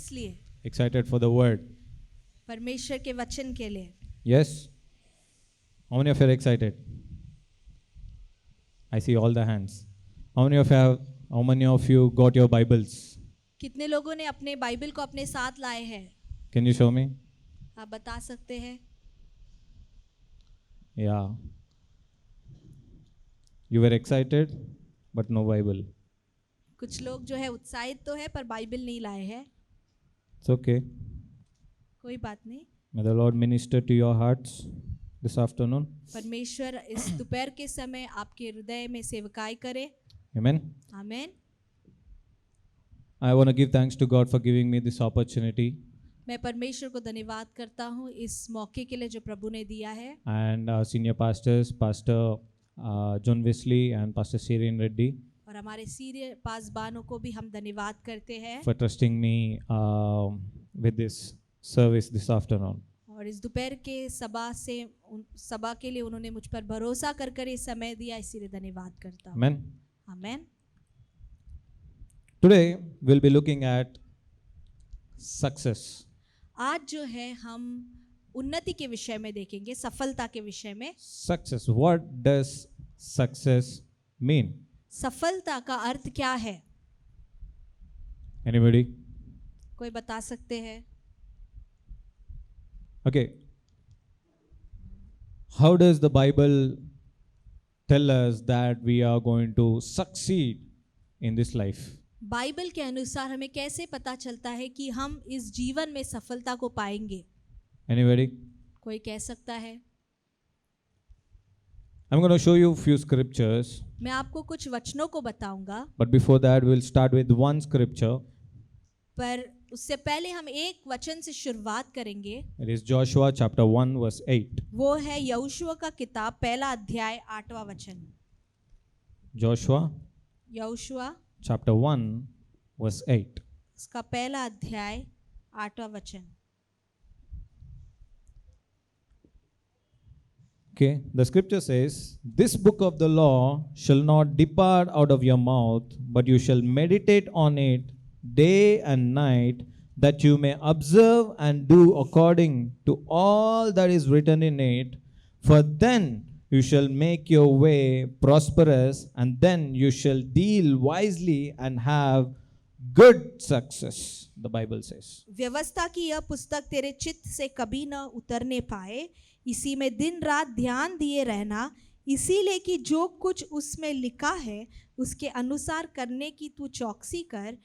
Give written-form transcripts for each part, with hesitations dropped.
किस लिए? Excited for the word. परमेश्वर के वचन के लिए. Yes? How many of you are excited? I see all the hands. How many of you got your Bibles? कितने लोगों ने अपने बाइबल को अपने साथ लाए हैं? Can you show me? आप बता सकते हैं? Yeah. You were excited, but no Bible. कुछ लोग जो है उत्साहित तो है पर बाइबल नहीं लाए हैं. It's okay. कोई बात नहीं. May the Lord minister to your hearts this afternoon. परमेश्वर इस दोपहर के समय आपके हृदय में सेवकाई करे. Amen. आमीन. I want to give thanks to God for giving me this opportunity. मैं परमेश्वर को धन्यवाद करता हूँ इस मौके के लिए जो प्रभु ने दिया है. And senior pastors, Pastor John Wesley and Pastor Shirin Reddy, और हमारे सीनियर पासबानों को भी हम धन्यवाद करते हैं for trusting me with this service this afternoon. और इस दोपहर के सभा के लिए उन्होंने मुझ पर भरोसा कर कर ये समय दिया, इसीलिए धन्यवाद करता हूँ. Amen. आमीन. Today we'll be looking at success. आज जो है हम उन्नति के विषय में देखेंगे, सफलता के विषय में. Success. What does success mean? सफलता का अर्थ क्या है? Anybody? कोई बता सकते हैं? Okay. How does the Bible tell us that we are going to succeed in this life? Bible के अनुसार हमें कैसे पता चलता है कि हम इस जीवन में सफलता को पाएंगे? Anybody? कोई कह सकता है? I'm going to show you a few scriptures. मैं आपको कुछ वचनों को बताऊंगा, But before that, we'll start with one scripture. पर उससे पहले हम एक वचन से शुरुआत करेंगे. It is Joshua chapter 1 verse 8. वो है यहोशुआ का किताब पहला अध्याय 8वां वचन. Joshua Yehoshua chapter 1 verse 8. इसका पहला अध्याय 8वां वचन. Okay, the scripture says, "This book of the law shall not depart out of your mouth, but you shall meditate on it day and night, that you may observe and do according to all that is written in it. For then you shall make your way prosperous, and then you shall deal wisely and have good success." The Bible says. व्यवस्था की यह पुस्तक तेरे चित्त से कभी न उतरने पाए, इसी में दिन रात ध्यान दिए रहना, इसीलिए कि जो कुछ उसमें लिखा है उसके अनुसार करने की तू चौकसी कर,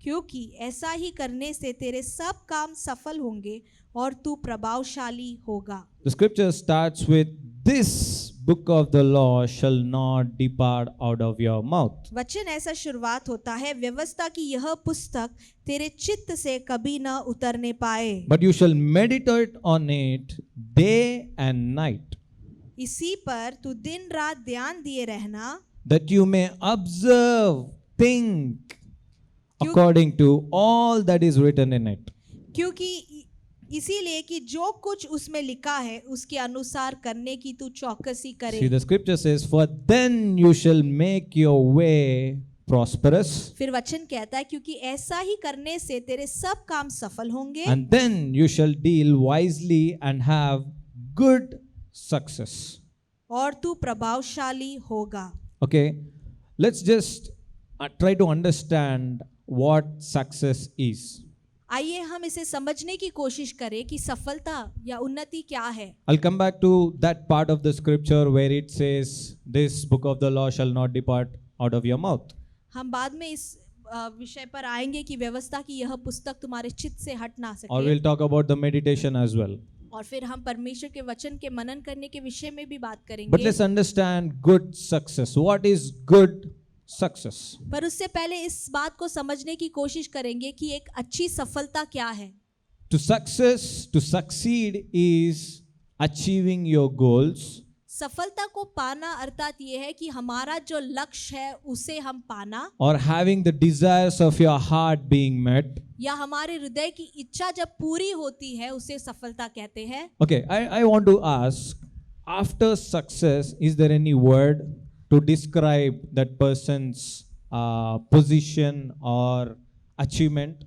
क्योंकि ऐसा ही करने से तेरे सब काम सफल होंगे और तू प्रभावशाली होगा. The scripture starts with, "This book of the law shall not depart out of your mouth." वचन ऐसा शुरुआत होता है, व्यवस्था की यह पुस्तक तेरे चित्त से कभी न उतरने पाए, But you shall meditate on it day and night, इसी पर तू दिन रात ध्यान दिए रहना, that you may observe, think according to all that is written in it. क्योंकि इसीलिए कि जो कुछ उसमें लिखा है उसके अनुसार करने की तू चौकसी करे. See, the scripture says, "For then you shall make your way prosperous, फिर वचन कहता है क्योंकि ऐसा ही करने से तेरे सब काम सफल होंगे, and then you shall deal wisely and have good success." और तू प्रभावशाली होगा. Okay, let's just try to understand what success is. आइए हम इसे समझने की कोशिश करें कि सफलता या उन्नति क्या है. I'll come back to that part of the scripture where it says, "This book of the law shall not depart out of your mouth." हम बाद में इस विषय पर आएंगे कि व्यवस्था की यह पुस्तक तुम्हारे चित्त से हट ना Or सके. we'll talk about the meditation as well. और फिर हम परमेश्वर के वचन के मनन करने के विषय में भी बात But करेंगे. let's understand good success. What is good success? पर उससे पहले इस बात को समझने की कोशिश करेंगे कि एक अच्छी सफलता क्या है. To succeed is achieving your goals, सफलता को पाना अर्थात ये है कि हमारा जो लक्ष्य है उसे हम पाना, or having the desires of your heart being met. या हमारे हृदय की इच्छा जब पूरी होती है उसे सफलता कहते हैं. Okay, I want to ask, after success, is there any word to describe that person's position or achievement?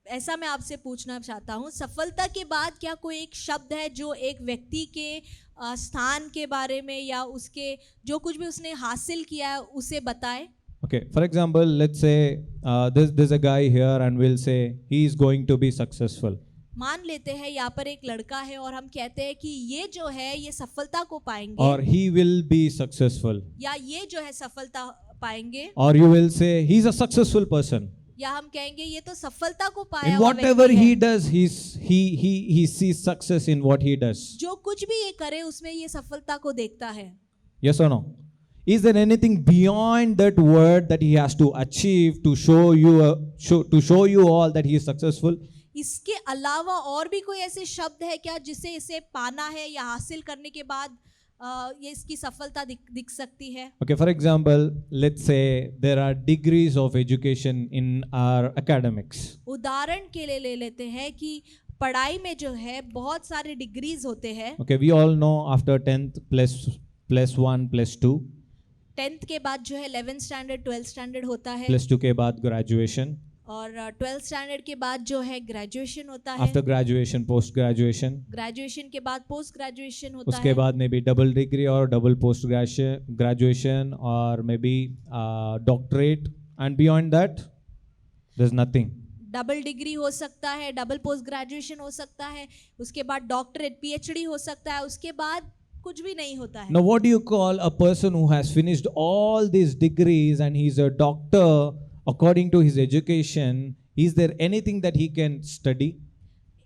ऐसा मैं आपसे पूछना चाहता हूँ, सफलता के बाद क्या कोई एक शब्द है जो एक व्यक्ति के स्थान के बारे में या उसके जो कुछ भी उसने हासिल किया है उसे बताए? Okay, for example, let's say there's a guy here and we'll say he is going to be successful. मान लेते हैं यहाँ पर एक लड़का है और हम कहते हैं कि ये जो है ये सफलता को पाएंगे, Or he will be successful. या ये जो है सफलता पाएंगे, Or you will say he's a successful person. या हम कहेंगे ये तो सफलता को पाया In हुआ whatever व्यक्ति he है। does, he sees success in what he does. जो कुछ भी ये करे उसमें ये सफलता को देखता है। Yes or no? Is there anything beyond that word that he has to achieve to show you all that he is successful? इसके अलावा और भी कोई ऐसे शब्द है क्या जिसे इसे पाना है या हासिल करने के बाद ये इसकी सफलता दिख सकती है? Okay, for example, let's say there are degrees of education in our academics. उदाहरण के लिए ले लेते हैं कि पढ़ाई में जो है बहुत सारे डिग्रीज होते हैं। Okay, we all know after 10th plus 1 plus 2, 10th के बाद जो है 11th स्टैंडर्ड 12th स्टैंडर्ड होता है, plus 2 के बाद graduation, और 12th स्टैंडर्ड के बाद जो है ग्रेजुएशन होता है, after graduation post graduation, graduation के बाद पोस्ट ग्रेजुएशन होता उसके है, बाद में भी डबल डिग्री और डबल पोस्ट ग्रेजुएशन और may be doctorate, and beyond that there is nothing. Double degree हो सकता है, डबल पोस्ट ग्रेजुएशन हो सकता है, उसके बाद डॉक्टरेट पीएचडी हो सकता है, उसके बाद कुछ भी नहीं होता है। Now what do you call a person who has finished all these degrees and he's a doctor according to his education? Is there anything that he can study?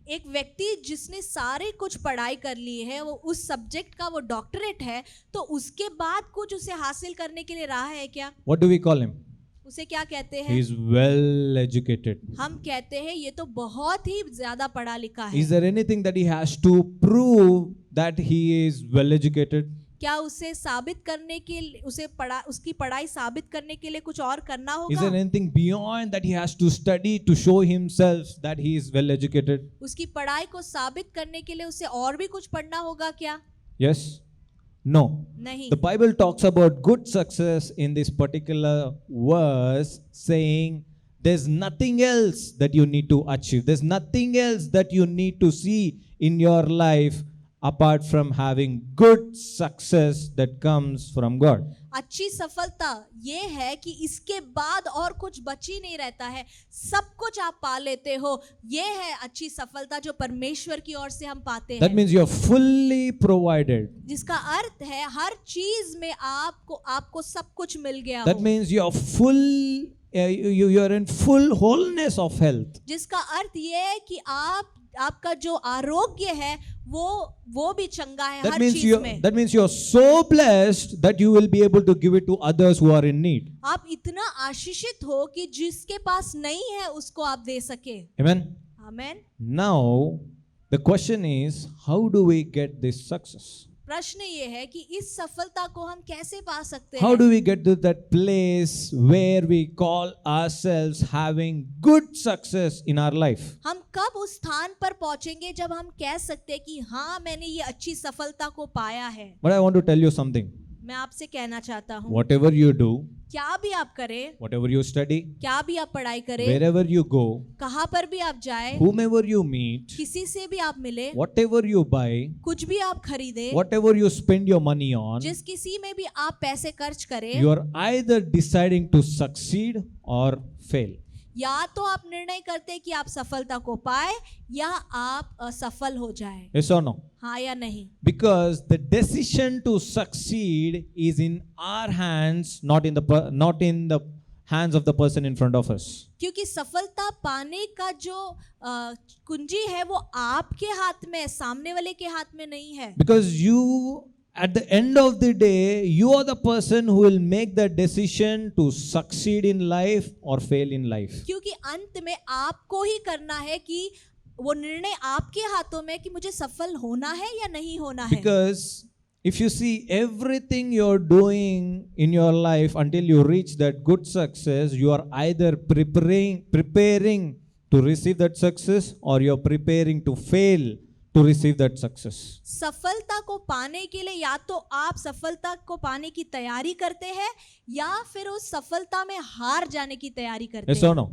एक व्यक्ति जिसने सारे कुछ पढ़ाई कर ली है, वो उस सब्जेक्ट का वो डॉक्टरेट है, तो उसके बाद कुछ उसे हासिल करने के लिए रहा है क्या? What do we call him? उसे क्या कहते He हैं? is well educated. हम कहते हैं ये तो बहुत ही ज्यादा पढ़ा लिखा है। Is there anything that he has to prove that he is well educated? क्या उसे साबित करने के लिए उसकी पढ़ाई साबित करने के लिए कुछ और करना Is होगा? there anything beyond that he has to study to show himself that he is well educated? उसकी पढ़ाई को साबित करने के लिए उसे और भी कुछ पढ़ना होगा क्या? Yes? No. नहीं। The Bible talks about good success in this particular verse, saying there's nothing else that you need to achieve. There's nothing else that you need to see in your life apart from having good success that comes from God. अच्छी सफलता ये है कि इसके बाद और कुछ बच ही नहीं रहता है, सब कुछ आप पा लेते हो। ये है अच्छी सफलता जो परमेश्वर की ओर से हम पाते That हैं, means you're fully provided. जिसका अर्थ है हर चीज में आपको सब कुछ मिल गया That हो, means you're in full wholeness of health. जिसका अर्थ ये है कि आपका जो आरोग्य है वो भी चंगा है That हर means चीज में। that means you're so blessed that you will be able to give it to others who are in need. आप इतना आशीषित हो कि जिसके पास नहीं है उसको आप दे सके। Amen. Amen. Now the question is, how do we get this success? प्रश्न ये है कि इस सफलता को हम कैसे पा सकते How हैं? do we get to that place where we call ourselves having good success in our life? हम कब उस स्थान पर पहुंचेंगे जब हम कह सकते हैं कि हाँ मैंने ये अच्छी सफलता को पाया है? But I want to tell you something. मैं आपसे कहना चाहता हूँ, Whatever you do, क्या भी आप करें, whatever you study, क्या भी आप पढ़ाई करें, wherever you go, कहाँ पर भी आप जाए, whomever you meet, किसी से भी आप मिले, whatever you buy, कुछ भी आप खरीदे, whatever you spend your money on, जिस किसी में भी आप पैसे खर्च करें, you are either deciding to succeed or fail. या तो आप निर्णय करते हैं कि आप सफलता को पाए या आप असफल हो जाए, Yes or no? हाँ या नहीं? Because the decision to succeed is in our hands, not in the hands of the person in front of us. क्योंकि सफलता पाने का जो कुंजी है वो आपके हाथ में है, सामने वाले के हाथ में नहीं है। Because you, at the end of the day, you are the person who will make the decision to succeed in life or fail in life. क्योंकि अंत में आपको ही करना है कि वो निर्णय आपके हाथों में कि मुझे सफल होना है या नहीं होना है। Because if you see everything you're doing in your life until you reach that good success, you are either preparing to receive that success or you're preparing to fail to receive that success. सफलता को पाने के लिए या तो आप सफलता को पाने की तैयारी करते हैं या फिर उस सफलता में हार जाने की तैयारी करते Yes हैं। or no?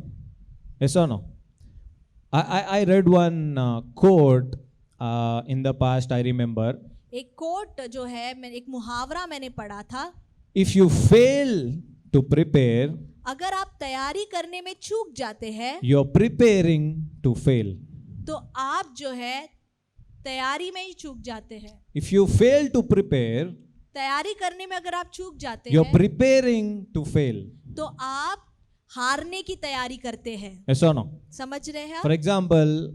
Yes or no? I read one quote in the past, I remember. एक कोट जो है, मैं एक मुहावरा मैंने पढ़ा था, If you fail to prepare, अगर आप तैयारी करने में चूक जाते हैं you're preparing to fail. तो आप जो है तैयारी में ही चूक जाते हैं। If you fail to prepare, तैयारी करने में अगर आप चूक जाते you're हैं preparing to fail. तो आप हारने की तैयारी करते हैं। Yes or no? समझ रहे हैं For आप? example,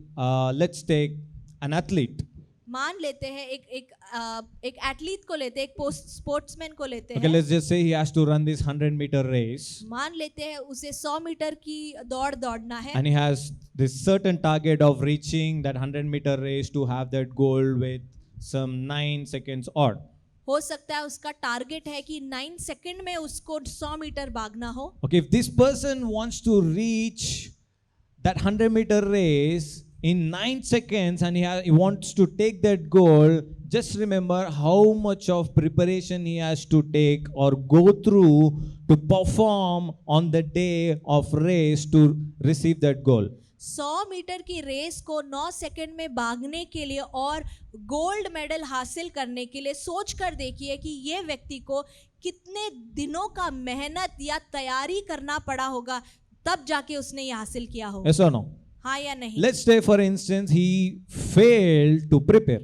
let's take an athlete. मान लेते हैं एक एथलीट को लेते हैं, एक स्पोर्ट्समैन को लेते Okay, हैं। let's just say he has to run this 100-meter race, मान लेते हैं उसे 100 मीटर की दौड़ दौड़ना है and he has this certain target of reaching that 100-meter race to have that goal with some 9 seconds odd. हो सकता है उसका टारगेट है कि 9 सेकंड में उसको 100 मीटर भागना हो। Okay, if this person wants to reach that 100-meter race in 9 seconds and he wants to take that goal, just remember how much of preparation he has to take or go through to perform on the day of race to receive that goal. 100 metre की race को 9 second में भागने के लिए और gold medal हासिल करने के लिए सोच कर देखिए कि ये व्यक्ति को कितने दिनों का मेहनत या तैयारी करना पड़ा होगा, तब जाके उसने ये हासिल किया होगा। Yes or no? हाँ या नहीं? Let's say, for instance, he failed to prepare.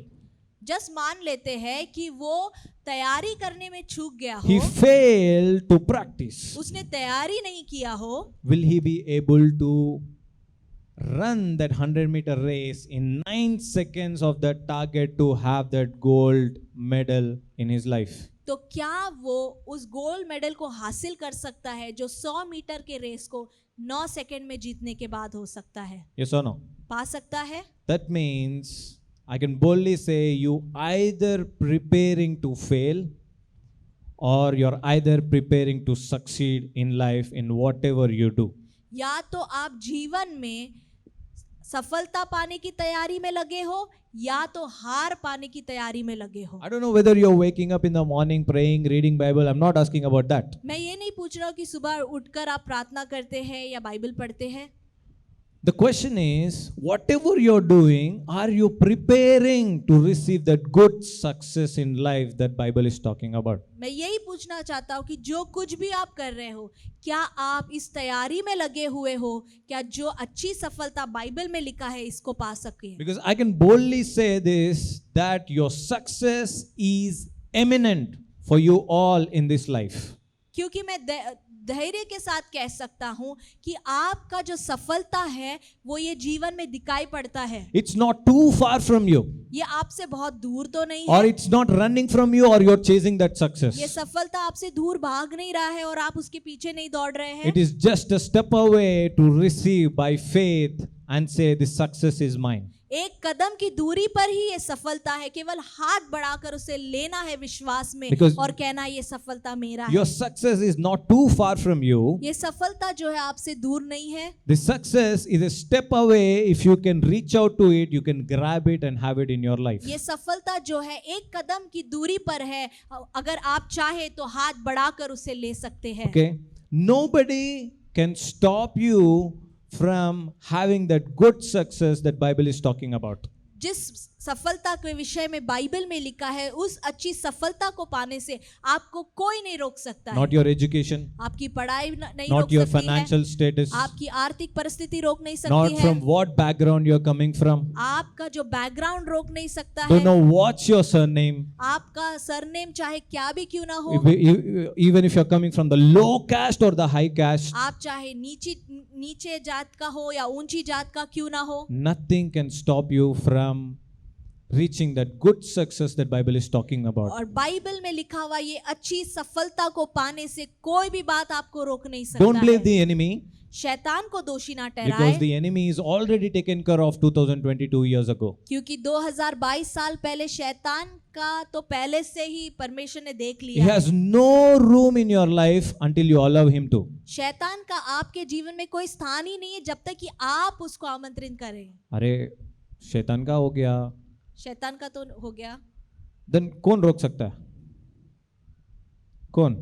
Just मान लेते हैं कि वो तैयारी करने में चूक गया He हो, failed to practice. उसने तैयारी नहीं किया हो, Will he be able to run that 100-meter race in 9 seconds of that target to have that gold medal in his life? तो क्या वो उस गोल्ड मेडल को हासिल कर सकता है जो 100 मीटर के रेस को 9 सेकंड में जीतने के बाद हो सकता है? Yes or no? पा सकता है? That means I can boldly say you either preparing to fail or you're either preparing to succeed in life in whatever you do. या तो आप जीवन में सफलता पाने की तैयारी में लगे हो या तो हार पाने की तैयारी में लगे हो। I don't know whether you're waking up in the morning praying, reading Bible. I'm not asking about that. मैं ये नहीं पूछ रहा हूँ कि सुबह उठकर आप प्रार्थना करते हैं या बाइबल पढ़ते हैं। The question is, whatever you're doing, are you preparing to receive that good success in life that Bible is talking about? मैं यही पूछना चाहता हूँ कि जो कुछ भी आप कर रहे हो, क्या आप इस तैयारी में लगे हुए हो, क्या जो अच्छी सफलता बाइबल में लिखा है इसको पा सके? Because I can boldly say this, that your success is imminent for you all in this life. क्योंकि मैं धैर्य के साथ कह सकता हूँ कि आपका जो सफलता है वो ये जीवन में दिखाई पड़ता है। It's not too far from you, ये आपसे बहुत दूर तो नहीं or है, it's not running from you, or you're chasing that ये success. सफलता आपसे दूर भाग नहीं रहा है और आप उसके पीछे नहीं दौड़ रहे हैं। It is just a step away to receive by faith and say, this success is mine. एक कदम की दूरी पर ही ये सफलता है, केवल हाथ बढ़ाकर उसे लेना है विश्वास में Because और कहना ये सफलता मेरा है। Your success is not too far from you. ये सफलता जो है आपसे दूर नहीं है, The success is a step away. If you can reach out to it, you can grab it and have it in your life. ये सफलता जो है एक कदम की दूरी पर है, अगर आप चाहे तो हाथ बढ़ाकर उसे ले सकते हैं। Okay? Nobody can stop you from having that good success that Bible is talking about. जिस सफलता के विषय में बाइबल में लिखा है, उस अच्छी सफलता को पाने से आपको कोई नहीं रोक सकता है। Not your education, आपकी पढ़ाई नहीं not रोक your सकती financial है, status, आपकी आर्थिक परिस्थिति रोक नहीं सकती not है, from what background you're coming from. आपका जो बैकग्राउंड रोक नहीं सकता Don't है, know what's your surname. आपका सरनेम चाहे क्या भी क्यों ना हो, Even if you're coming from the low caste or the high caste, आप चाहे नीचे जात का हो या ऊंची जात का क्यों ना हो, nothing can stop you from reaching that good success that Bible is talking about. और बाइबल में लिखा हुआ ये अच्छी सफलता को पाने से कोई भी बात आपको रोक नहीं सकता Don't blame है। the enemy, शैतान को दोषी ना because ठहराए, the enemy is already taken care of 2022 years ago. क्योंकि 2022 साल पहले शैतान का तो पहले से ही परमेश्वर ने देख He लिया है। has no room in your life until you allow him to. शैतान का आपके जीवन में कोई स्थान ही नहीं है जब तक कि आप उसको आमंत्रित करें। अरे शैतान का हो गया, शैतान का तो हो गया, then कौन रोक सकता है? कौन?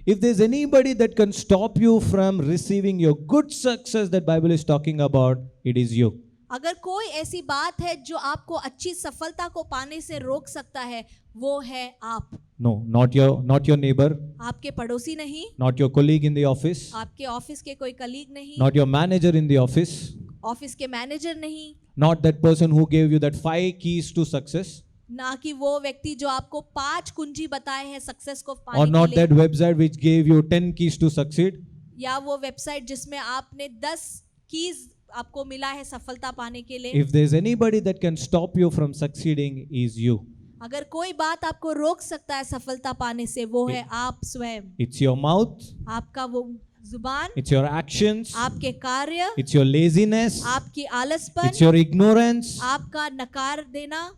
If there's anybody that can stop you from receiving your good success that Bible is talking about, it is you. अगर कोई ऐसी बात है जो आपको अच्छी सफलता को पाने से रोक सकता है, वो है आप। No, not your neighbor, आपके पड़ोसी नहीं, not your colleague in the office, आपके ऑफिस के कोई कलीग नहीं, not your manager in the office, office के मैनेजर नहीं, not that person who gave you that 5 keys to success, ना कि वो व्यक्ति जो आपको 5 कुंजी बताए हैं सक्सेस को or पाने not के लिए, that website which gave you 10 keys to succeed. या वो वेबसाइट जिसमें आपने 10 कीज आपको मिला है सफलता पाने के लिए। If there's anybody that can stop you from succeeding, is you. अगर कोई बात आपको रोक सकता है सफलता पाने से, वो है आप स्वयं। It's your mouth, आपका वो जुबान, it's your actions, आपके कार्य, it's your laziness, आपकी आलसपन, it's your ignorance, आपका नकार देना,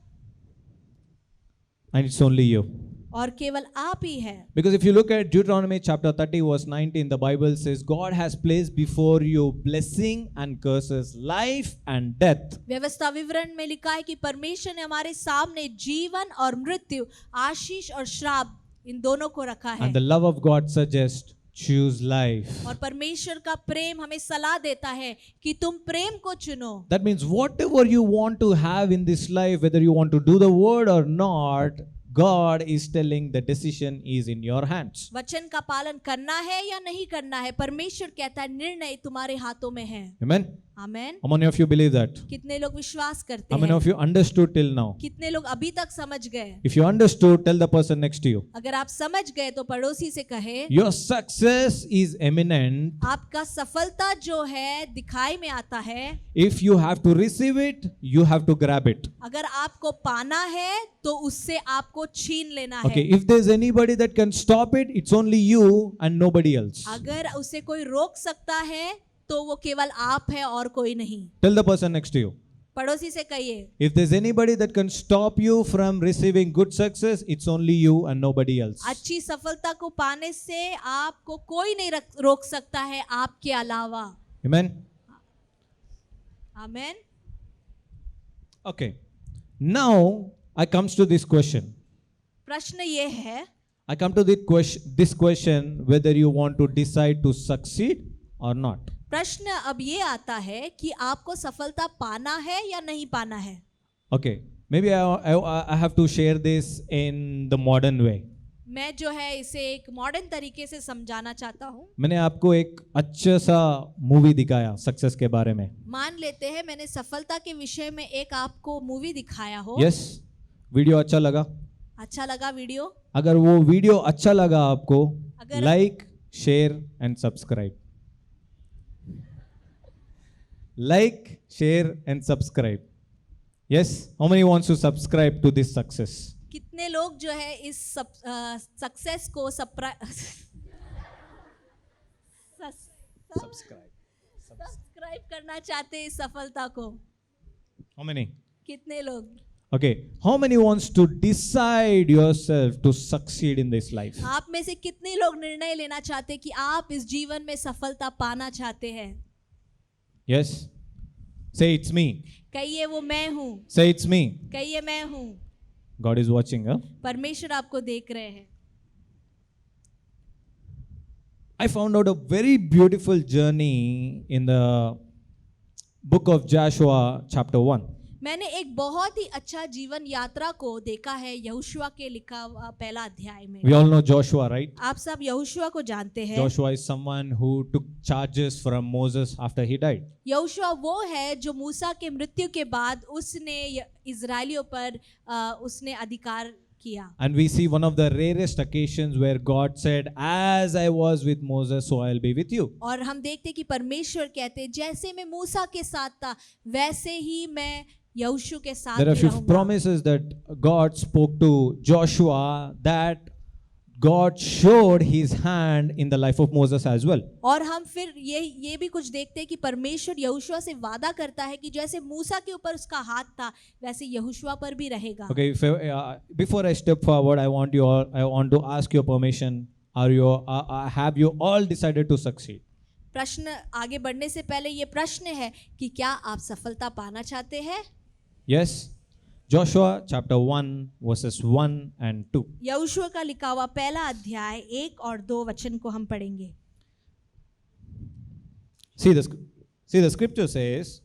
and it's only you. और केवल आप ही है। Because if you look at Deuteronomy chapter 30 verse 19, the Bible says God has placed before you blessing and curses, life and death. व्यवस्था विवरण में लिखा है कि परमेश्वर ने हमारे सामने जीवन और मृत्यु, आशीष और श्राप, इन दोनों को रखा है। And the love of God suggests choose life. और परमेश्वर का प्रेम हमें सलाह देता है कि तुम प्रेम को चुनो। That means whatever you want to have in this life, whether you want to do the word or not, God is telling the decision is in your hands. वचन का पालन करना है या नहीं करना है, परमेश्वर कहता है निर्णय तुम्हारे हाथों में है। Amen. Amen. How many of you believe that? कितने लोग विश्वास करते How many हैं? of you understood till now? कितने लोग अभी तक समझ गए? If you understood, tell the person next to you. अगर आप समझ गए तो पड़ोसी से कहे, Your success is imminent. आपका सफलता जो है दिखाई में आता है। If you have to receive it, you have to grab it. अगर आपको पाना है तो उससे आपको छीन लेना Okay, है। if there's anybody that can stop it, it's only you and nobody else. अगर उसे कोई रोक सकता है तो वो केवल आप है और कोई नहीं। Tell the person next to you. पड़ोसी से कहिए, If there's anybody that can stop you from receiving good success, it's only you and nobody else. अच्छी सफलता को पाने से आपको कोई नहीं रोक सकता है आपके अलावा। Amen? Amen. Okay. Now, I comes to this question. प्रश्न ये है, I come to this question whether you want to decide to succeed or not. प्रश्न अब ये आता है कि आपको सफलता पाना है या नहीं पाना है। Okay. Maybe I have to share this in the modern way. मैं जो है इसे एक मॉडर्न तरीके से समझाना चाहता हूँ। मैंने आपको एक अच्छा सा मूवी दिखाया सक्सेस के बारे में। मान लेते हैं मैंने सफलता के विषय में एक आपको मूवी दिखाया हो। Yes? वीडियो अच्छा लगा? अच्छा लगा वीडियो? अगर वो वीडियो अच्छा लगा आपको, अगर- like, share and subscribe. Like, share and subscribe. Yes? How many wants to subscribe to this success? कितने लोग जो है इस सक्सेस को सब्सक्राइब करना चाहते हैं इस सफलता को? How many? कितने लोग? Okay. How many wants to decide yourself to succeed in this life? आप में से कितने लोग निर्णय लेना चाहते हैं कि आप इस जीवन में सफलता पाना चाहते हैं? Yes? Say it's me. कहिए वो मैं हूँ। Say it's me. कहिए मैं हूँ। God is watching, huh? परमेश्वर आपको देख रहे हैं। I found out a very beautiful journey in the book of Joshua chapter 1. मैंने एक बहुत ही अच्छा जीवन यात्रा को देखा है यहोशुआ के लिखा हुआ पहला अध्याय में। We all know Joshua, right? आप सब यहोशुआ को जानते हैं। Joshua is someone who took charges from Moses after he died. Yehoshua वो है जो मूसा के मृत्यु के बाद उसने इजरायलियों पर उसने अधिकार किया। And we see one of the rarest occasions where God said, as I was with Moses, so I'll be with you. और हम देखते कि परमेश्वर कहते जैसे मैं मूसा के साथ था वैसे ही मैं यहोशू के साथ There are भी few रहूंगा। promises that God spoke to Joshua that God showed his hand in the life of Moses as well. और हम फिर ये भी कुछ देखते हैं कि परमेश्वर यहोशुआ से वादा करता है कि जैसे मूसा के ऊपर उसका हाथ था वैसे यहोशुआ पर भी रहेगा। Okay, before I step forward, I want to ask your permission. Have you all decided to succeed? प्रश्न आगे बढ़ने से पहले ये प्रश्न है कि क्या आप सफलता पाना चाहते हैं? Yes. Joshua chapter 1 verses 1 and 2. यहोशू का लिखा हुआ पहला अध्याय 1 और 2 वचन को हम पढ़ेंगे। See the scripture says,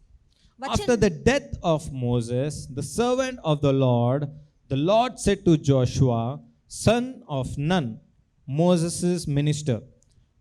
after वचन the death of Moses, the servant of the Lord said to Joshua, son of Nun, Moses' minister,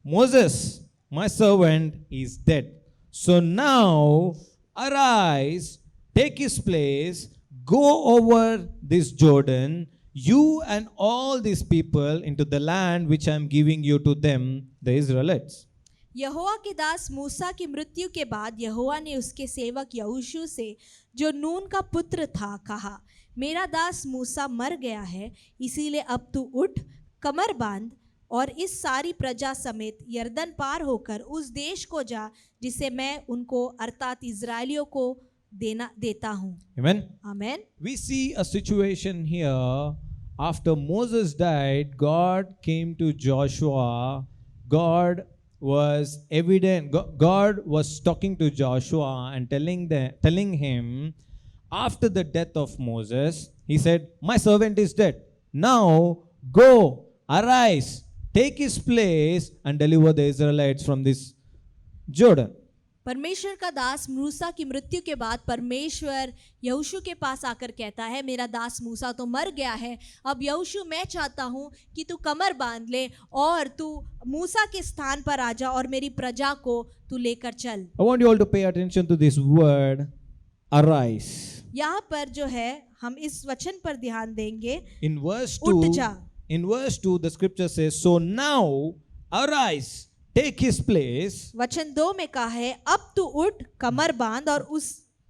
Moses, my servant, is dead. So now arise, take his place, go over this Jordan, you and all these people, into the land which I am giving you to them, the Israelites. यहोवा के दास मूसा की मृत्यु के बाद यहोवा ने उसके सेवक यहोशू से, जो नून का पुत्र था, कहा, मेरा दास मूसा मर गया है, इसीलिए अब तू उठ, कमर बांध और इस सारी प्रजा समेत यरदन पार होकर उस देश को जा जिसे मैं उनको अर्थात इजरायलियों को देता हूँ। Amen. Amen. We see a situation here. After Moses died, God came to Joshua. God was evident. God was talking to Joshua and telling him, after the death of Moses, he said, my servant is dead. Now go, arise, take his place and deliver the Israelites from this Jordan. परमेश्वर का दास मूसा की मृत्यु के बाद परमेश्वर यहोशू के पास आकर कहता है, मेरा दास मूसा तो मर गया है, अब यहोशू मैं चाहता हूँ कि तू कमर बांध ले और तू मूसा के स्थान पर आ जा और मेरी प्रजा को तू लेकर चल। I want you all to pay attention to this word, arise. यहाँ पर जो है हम इस वचन पर ध्यान देंगे। In verse उठ 2, जा। in verse 2, the scripture says, so now arise, take his place. वचन 2 में कहा है, अब तू उठ, कमर बांध और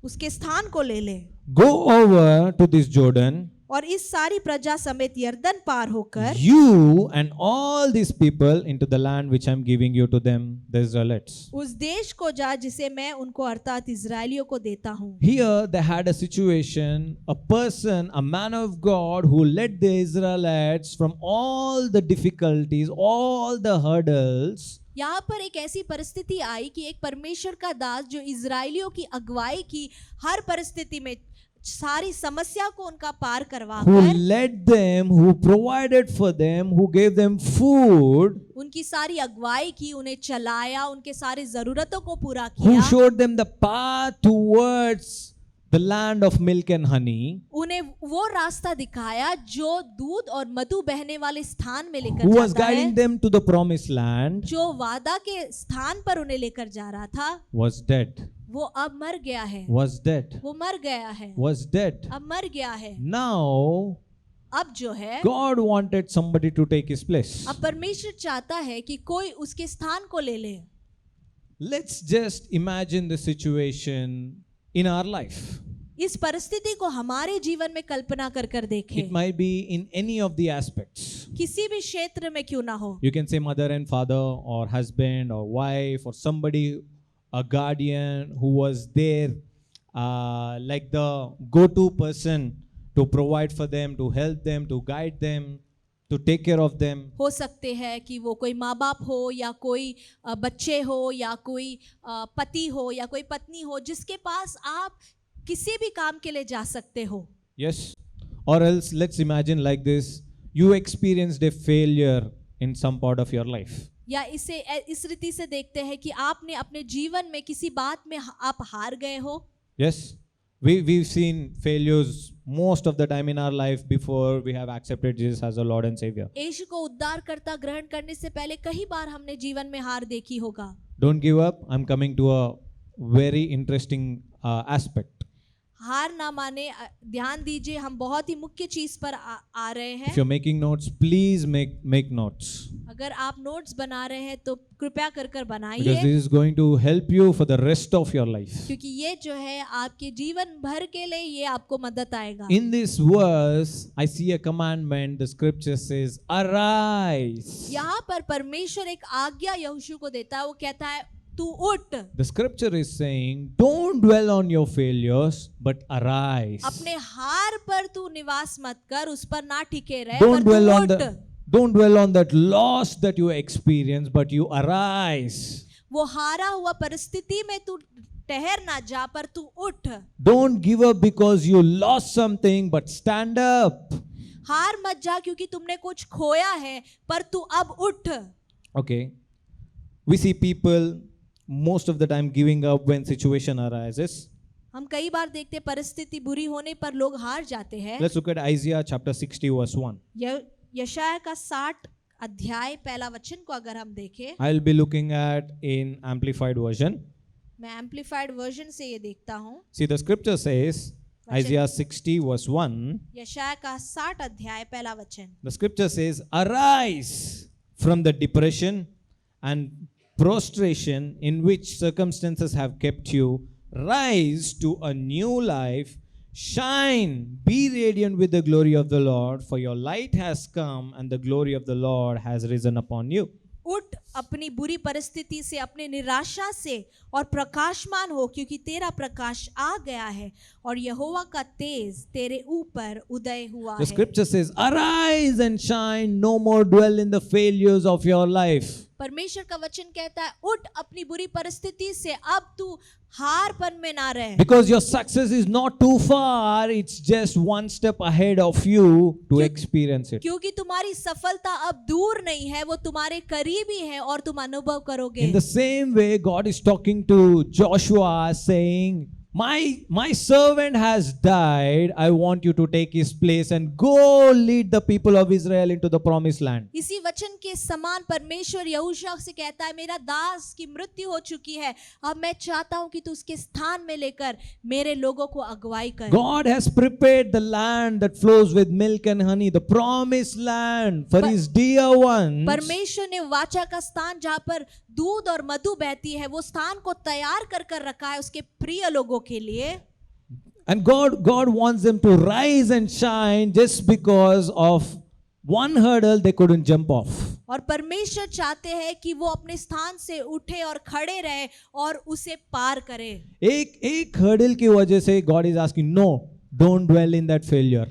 उसके स्थान को ले ले। Go over to this Jordan, और इस सारी प्रजा समेत यरदन पार होकर you and all these people, into the land which I am giving you to them, the Israelites. उस देश को जा जिसे मैं उनको अर्थात इजरायलियों को देता हूँ। Here they had a situation, a person, a man of God who led the Israelites from all the difficulties, all the hurdles. यहाँ पर एक ऐसी परिस्थिति आई कि एक परमेश्वर का दास जो इजरायलियों की अगुवाई की हर परिस्थिति में सारी समस्या को उनका पार Who करवाकर led them, who provided for them, who gave them food, उनकी सारी अगुवाई की, उन्हें चलाया, उनके सारी जरूरतों को पूरा who किया, showed them the path towards the land of milk and honey, उन्हें वो रास्ता दिखाया जो दूध और मधु बहने वाले स्थान में लेकर who was जाता guiding है, them to the promised land, जो वादा के स्थान पर उन्हें लेकर जा रहा था, was dead. वो अब मर गया है। Was dead. वो मर गया है, Was dead. अब मर गया है। Now अब जो है God wanted somebody to take his place. अब परमेश्वर चाहता है कि कोई उसके स्थान को ले ले। Let's just imagine the situation in our life. इस परिस्थिति को हमारे जीवन में कल्पना कर कर It देखें, might be in any of the aspects. किसी भी क्षेत्र में क्यों ना हो। You can say mother and father, or husband or wife, or somebody, a guardian who was there, like the go-to person to provide for them, to help them, to guide them, to take care of them. हो सकते हैं कि वो कोई माँ बाप हो या कोई बच्चे हो या कोई पति हो या कोई पत्नी हो जिसके पास आप किसी भी काम के लिए जा सकते हो। Yes. Or else, let's imagine like this: you experienced a failure in some part of your life. या इसे इस रीति से देखते हैं कि आपने अपने जीवन में किसी बात में आप हार गए हो। Yes. We've seen failures most of the time in our life before we have accepted Jesus as our Lord and Savior. यीशु को उद्धारकर्ता ग्रहण करने से पहले कई बार हमने जीवन में हार देखी होगा। Don't give up. I'm coming to a very interesting aspect. हार ना माने, ध्यान दीजिए, हम बहुत ही मुख्य चीज पर आ रहे If हैं। you're making notes, please make notes, अगर आप नोट्स बना रहे हैं तो कृपया कर because बनाइए, this is going to help you for the rest of your life. क्योंकि ये जो है आपके जीवन भर के लिए ये आपको मदद आएगा। In this verse, I see a commandment. The scripture says, arise. यहाँ पर परमेश्वर एक आज्ञा यहोशू को देता है, वो कहता है तू उठ। The scripture is saying, don't dwell on your failures, but arise. अपने हार पर तू निवास मत कर, उस पर ना टिके रहे, Don't पर dwell तू on उठ। don't dwell on that loss that you experience, but you arise. वो हारा हुआ परिस्थिति में तू ठहर ना जा, पर तू उठ। Don't give up because you lost something, but stand up. हार मत जा क्योंकि तुमने कुछ खोया है, पर तू अब उठ। Okay. We see people most of the time giving up when situation arises. हम कई बार देखते हैं परिस्थिति बुरी होने पर लोग हार जाते हैं। Let's look at Isaiah chapter 60 verse 1. यशायाह का 60 अध्याय पहला वचन को अगर हम देखें, I'll be looking at in amplified version. मैं एम्पलीफाइड वर्जन से ये देखता हूँ। See, the scripture says, वचन- Isaiah 60 verse 1, यशायाह का 60 अध्याय पहला वचन, the scripture says, arise from the depression and prostration in which circumstances have kept you, rise to a new life, shine, be radiant with the glory of the Lord, for your light has come and the glory of the Lord has risen upon you. उठ अपनी बुरी परिस्थिति से, अपने निराशा से और प्रकाशमान हो, क्योंकि तेरा प्रकाश आ गया है और यहोवा का तेज तेरे ऊपर उदय हुआ The है। scripture says, arise and shine, no more dwell in the failures of your life. परमेश्वर का वचन कहता है, उठ अपनी बुरी परिस्थिति से, अब तू हारपन में ना रहे, Because your success is not too far, it's just one step ahead of you to क्यों- experience it. क्योंकि तुम्हारी सफलता अब दूर नहीं है, वो तुम्हारे करीब ही है और तुम अनुभव करोगे। In the same way, God is talking to Joshua saying, my servant has died. I want you to take his place and go lead the people of Israel into the promised land. इसी वचन के समान परमेश्वर यहोशू से कहता है, मेरा दास की मृत्यु हो चुकी है, अब मैं चाहता हूं कि तू उसके स्थान में लेकर मेरे लोगों को अगुवाई कर। God has prepared the land that flows with milk and honey, the promised land for his dear ones. परमेश्वर ने वाचा का स्थान जहां पर दूध और मधु बहती है, वो स्थान को तैयार कर कर रखा है उसके प्रिय लोगों के लिए। And God wants them to rise and shine just because of one hurdle they couldn't jump off. और परमेश्वर चाहते हैं कि वो अपने स्थान से उठे और खड़े रहे और उसे पार करे। एक hurdle की वजह से God is asking, no, don't dwell in that failure.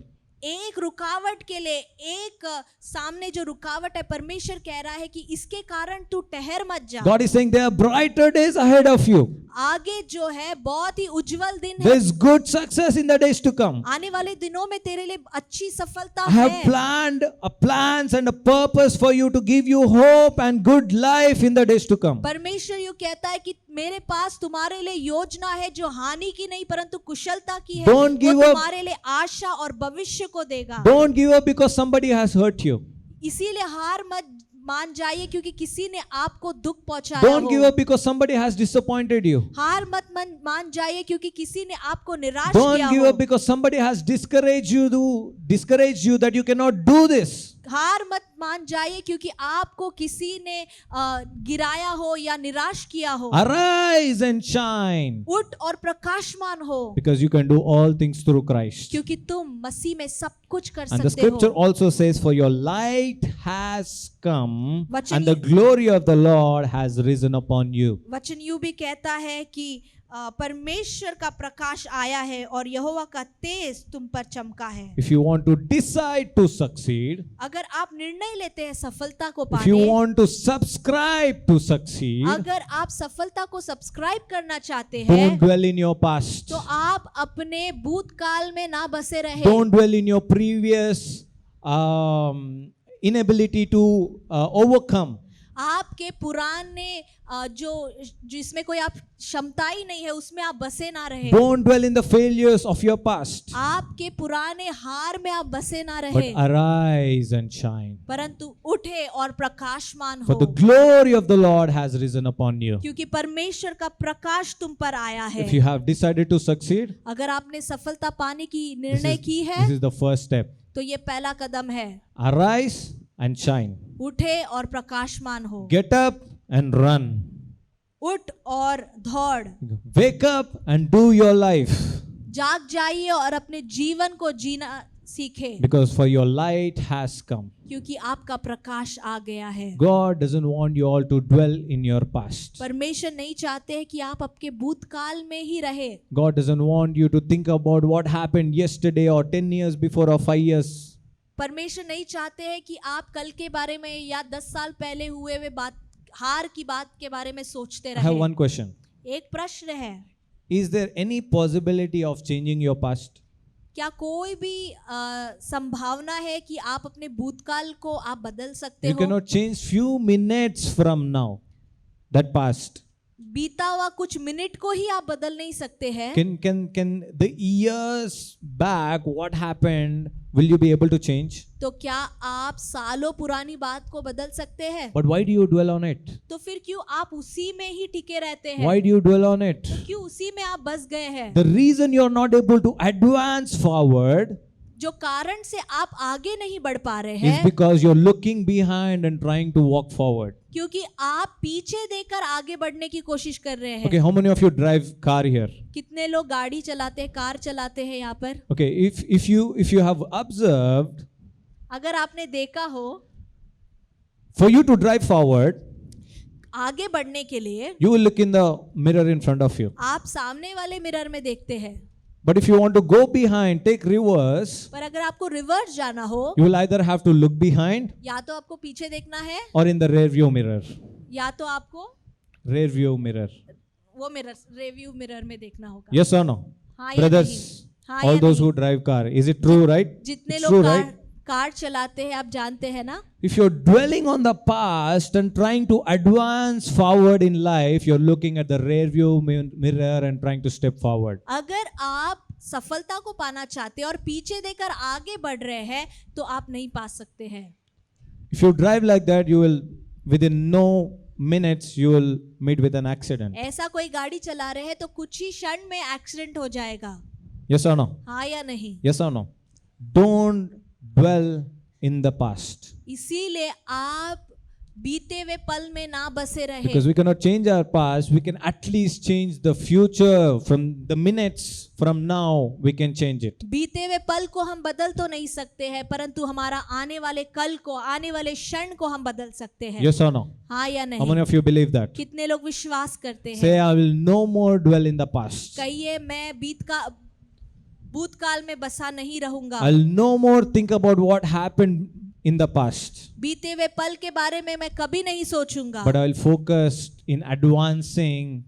एक रुकावट के लिए, एक सामने जो रुकावट है, परमेश्वर कह रहा है कि इसके कारण तू ठहर मत जा। God is saying there are brighter days ahead of you. आगे जो है बहुत ही उज्जवल दिन है, There's good success in the days to come. आने वाले दिनों में तेरे लिए अच्छी सफलता I have है। planned a plans and a purpose for you to give you hope and good life in the days to come. परमेश्वर यूं कहता है कि मेरे पास तुम्हारे लिए योजना है जो हानि की नहीं परंतु कुशलता की है। Don't वो give up. तुम्हारे लिए आशा और भविष्य को देगा। Don't give up because somebody has hurt you. इसीलिए हार मत मान जाइए क्योंकि किसी ने आपको दुख पहुंचाया Don't give हो। up because somebody has disappointed you. हार मत मान जाइए क्योंकि किसी ने आपको निराश Don't किया give हो। up because somebody has discouraged you that you cannot do this. हार मत मान जाइए क्योंकि आपको किसी ने गिराया हो या निराश किया हो। Arise and shine उठ और प्रकाशमान हो, because you can do all things through Christ. क्योंकि तुम मसीह में सब कुछ कर And the सकते scripture हो। also says, for your light has come वचन and the glory of the Lord has risen upon you. वचन यूं भी कहता है कि परमेश्वर का प्रकाश आया है और यहोवा का तेज तुम पर चमका है। If you want to decide to succeed, अगर आप निर्णय लेते हैं सफलता को if you पाने, want to subscribe to succeed, अगर आप सफलता को सब्सक्राइब करना चाहते हैं, don't dwell in your past. तो आप अपने भूतकाल में ना बसे रहे। Don't dwell in your previous inability to overcome. आपके पुराने जो जिसमें कोई आप क्षमता ही नहीं है उसमें आप बसे ना रहे। Don't dwell in the failures of your past, आपके पुराने हार में आप बसे ना but रहे, arise and shine. परंतु उठे और प्रकाशमान For हो, the glory of the Lord has risen upon you. क्योंकि परमेश्वर का प्रकाश तुम पर आया है। If you have decided to succeed, अगर आपने सफलता पाने की निर्णय की है this is the first step. तो ये पहला कदम है, Arise and shine. उठे और प्रकाशमान हो। Get up and run. उठ और दौड़, Wake up and do your life. जाग जाइए और अपने जीवन को जीना सीखे, Because for your light has come. क्योंकि आपका प्रकाश आ गया है। God doesn't want you all to dwell in your past. परमेश्वर नहीं चाहते हैं कि आप आपके भूतकाल में ही रहे। God doesn't want you to think about what happened yesterday or 10 years before or 5 years. परमेश्वर नहीं चाहते हैं कि आप कल के बारे में या 10 साल पहले हुए बात, हार की बात के बारे में सोचते I have रहे। one question. एक प्रश्न है, Is there any possibility of changing your past? क्या कोई भी संभावना है कि आप अपने भूतकाल को आप बदल सकते You हो? cannot change few minutes from now that past. बीता हुआ कुछ मिनट को ही आप बदल नहीं सकते हैं. Can the years back what happened, will you be able to change? तो क्या आप सालों पुरानी बात को बदल सकते हैं? But why do you dwell on it? तो फिर क्यों आप उसी में ही टिके रहते हैं? Why do you dwell on it? क्यों उसी में आप बस गए हैं? The reason you are not able to advance forward जो कारण से आप आगे नहीं बढ़ पा रहे is हैं, because you're looking behind and trying to walk forward. क्योंकि आप पीछे देखकर आगे बढ़ने की कोशिश कर रहे हैं. Okay, how many of you drive car here? कितने लोग गाड़ी चलाते हैं, कार चलाते हैं यहाँ पर? Okay, if you have observed, अगर आपने देखा हो, for you to drive forward, आगे बढ़ने के लिए you will look in the mirror in front of you. आप सामने वाले मिरर में देखते हैं. But if you want to go behind, take reverse, पर अगर आपको रिवर्स जाना हो, you will either have to look behind या तो आपको पीछे देखना है, or in the rear view mirror. या तो आपको Rear view mirror. वो मिरर, रिव्यू मिरर में देखना होगा. Yes or no? हाँ या Brothers, नहीं? हाँ all या those नहीं? who drive car, is it true, right? जितने It's लोग true, कार right? कार चलाते हैं, आप जानते हैं ना? If you're dwelling on the past and trying to advance forward in life, you're looking at the rear view mirror and trying to step forward. अगर आप सफलता को पाना चाहते हैं और पीछे देखकर आगे बढ़ रहे हैं, तो आप नहीं पा सकते हैं. If you drive like that, you will, within no minutes, you will meet with an accident. ऐसा कोई गाड़ी चला रहे हैं तो कुछ ही क्षण में एक्सीडेंट हो जाएगा. Yes or no? हाँ या नहीं? Yes or no? Don't dwell in the past. इसीलिए आप बीते हुए पल में ना बसे रहे. Because we cannot change our past, we can at least change the future. From the minutes from now, we can change it. बीते हुए पल को हम बदल तो नहीं सकते हैं, परंतु हमारा आने वाले कल को, आने वाले क्षण को हम बदल सकते हैं. Yes or no? हाँ या How many नहीं? of you believe that? कितने लोग विश्वास करते हैं? Say, I will no more dwell in the past. कहिए, मैं भूतकाल में बसा नहीं रहूंगा. I'll no more think about what happened in the past. बीते हुए पल के बारे में मैं कभी नहीं सोचूंगा, But I will focus in advancing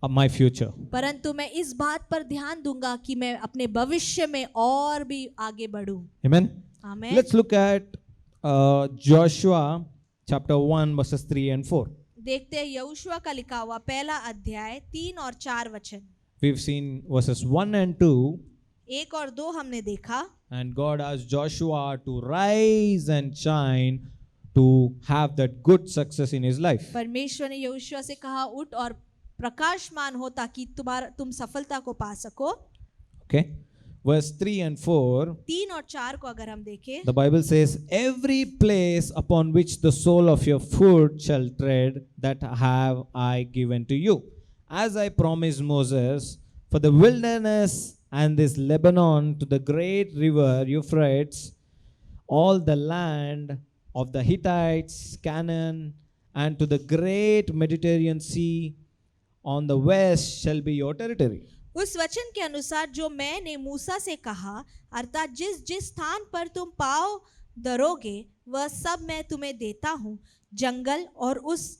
my future. परंतु मैं इस बात पर ध्यान दूंगा कि मैं अपने भविष्य में और भी आगे बढ़ूं. Amen? Amen. Let's look at Joshua chapter 1 verses 3 and 4. देखते हैं यहोशुआ का लिखा हुआ पहला अध्याय 3 और 4 वचन. We've seen verses 1 and 2. 1 और 2 हमने देखा. And God asked Joshua to rise and shine to have that good success in his life. परमेश्वर ने यहोशुआ से कहा, उठ और प्रकाशमान हो ताकि तुम सफलता को पा सको. Okay? Verse 3 and 4, 3 और 4 को अगर हम देखें, the Bible says, every place upon which the sole of your foot shall tread, that have I given to you. As I promised Moses, for the wilderness and this Lebanon to the great river Euphrates, all the land of the Hittites, Canaan, and to the great Mediterranean Sea on the west shall be your territory. उस वचन के अनुसार जो मैंने मूसा से कहा, अर्थात जिस जिस स्थान पर तुम पाँव धरोगे वह सब मैं तुम्हें देता हूँ. जंगल और उस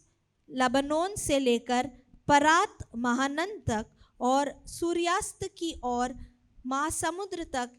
लबनोन से लेकर परात महानद तक और सूर्यास्त की ओर महासमुद्र तक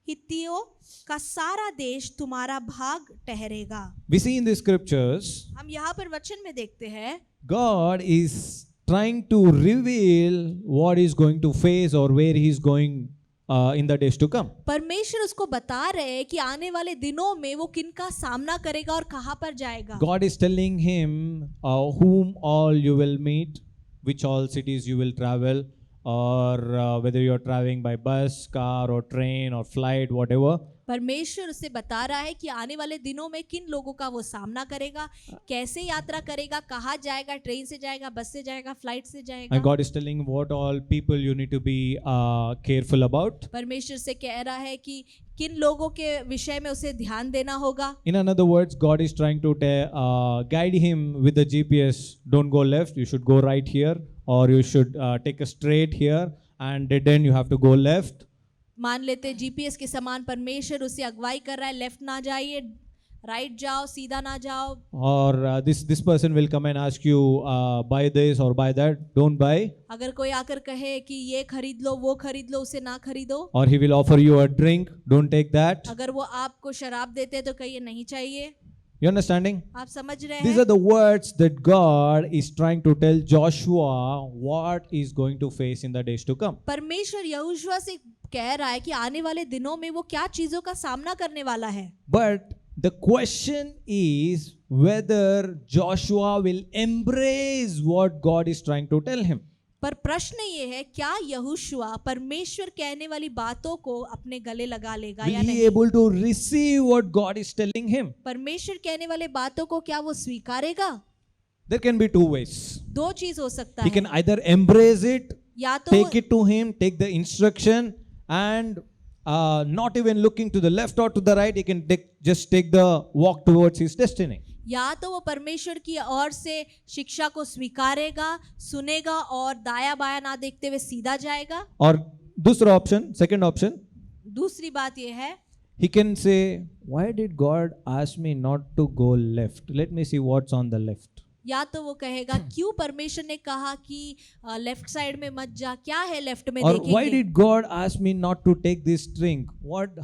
हित्तियों का सारा देश तुम्हारा भाग ठहरेगा. We see in the scriptures, हम यहाँ पर वचन में देखते हैं God is trying to reveal what he's going to face or where he's going in the days to come. परमेश्वर उसको बता रहे हैं कि आने वाले दिनों में वो किनका सामना करेगा और कहाँ पर जाएगा. God is telling him whom all you will meet, which all cities you will travel, or whether you're traveling by bus, car or train or flight, whatever. परमेश्वर उसे बता रहा है कि आने वाले दिनों में किन लोगों का वो सामना करेगा, कैसे यात्रा करेगा, कहाँ जाएगा, ट्रेन से जाएगा, बस से जाएगा, फ्लाइट से जाएगा. And God is telling what all people you need to be careful about. परमेश्वर से कह रहा है कि किन लोगों के विषय में उसे ध्यान देना होगा. In another words, God is trying to guide him with the GPS. Don't go left, you should go right here, or you should take a straight here, and dead end you have to go left. मान लेते GPS के समान परमेश्वर उसे अगुवाई कर रहा है, लेफ्ट ना जाइए, राइट जाओ, सीधा ना जाओ, or this person will come and ask you buy this or buy that, don't buy, अगर कोई आकर कहे कि ये खरीद लो, वो खरीद लो, उसे ना खरीदो, or he will offer you a drink, don't take that. अगर वो आपको शराब देते हैं तो कहिए नहीं चाहिए। You understanding? आप समझ रहे These हैं? are the words that God is trying to tell Joshua what is going to face in the days to come. परमेश्वर यहोशुआ से कह रहा है कि आने वाले दिनों में वो क्या चीजों का सामना करने वाला है। But the question is whether Joshua will embrace what God is trying to tell him. पर प्रश्न ये है, क्या यहोशुआ परमेश्वर कहने वाली बातों को अपने गले लगा लेगा Will या he नहीं? able to receive what God is telling him? परमेश्वर कहने वाले बातों को क्या वो स्वीकारेगा? There can be two ways. दो चीज हो सकता He है, can either embrace it, या तो take it to him, take the instruction, and not even looking to the left or to the right, he can just take the walk towards his destiny. या तो वो परमेश्वर की ओर से शिक्षा को स्वीकारेगा, सुनेगा और दाया बाया ना देखते हुए सीधा जाएगा। Or दूसरा option, second option, दूसरी बात ये है, he can say, why did God ask me not to go left? Let me see what's on the left. या तो वो कहेगा क्यों परमेश्वर ने कहा कि लेफ्ट साइड में मत जा, क्या है लेफ्ट में Or why देखेंगे। did God ask me not to take this drink?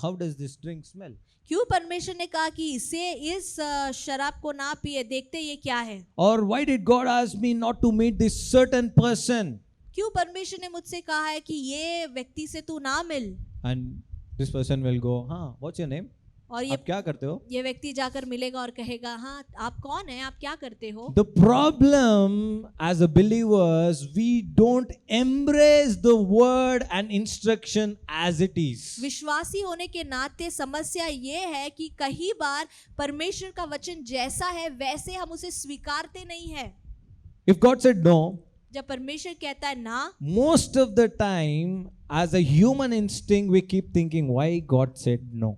How does this drink smell? क्यों परमेश्वर ने कहा कि इसे इस शराब को ना पिए, देखते ये क्या है। Or why did God ask me not to meet this certain person? क्यों परमेश्वर ने मुझसे कहा है कि ये व्यक्ति से तू ना मिल। And this person will go, what's your name? और आप क्या करते हो? ये व्यक्ति जाकर मिलेगा और कहेगा, हाँ आप कौन हैं, आप क्या करते हो। The problem as a believers, we don't embrace the word and instruction as it is. विश्वासी होने के नाते समस्या ये है कि कई बार परमेश्वर का वचन जैसा है वैसे हम उसे स्वीकारते नहीं है। If God said no, जब परमेश्वर कहता है ना, most of the time as a human instinct we keep thinking why God said no.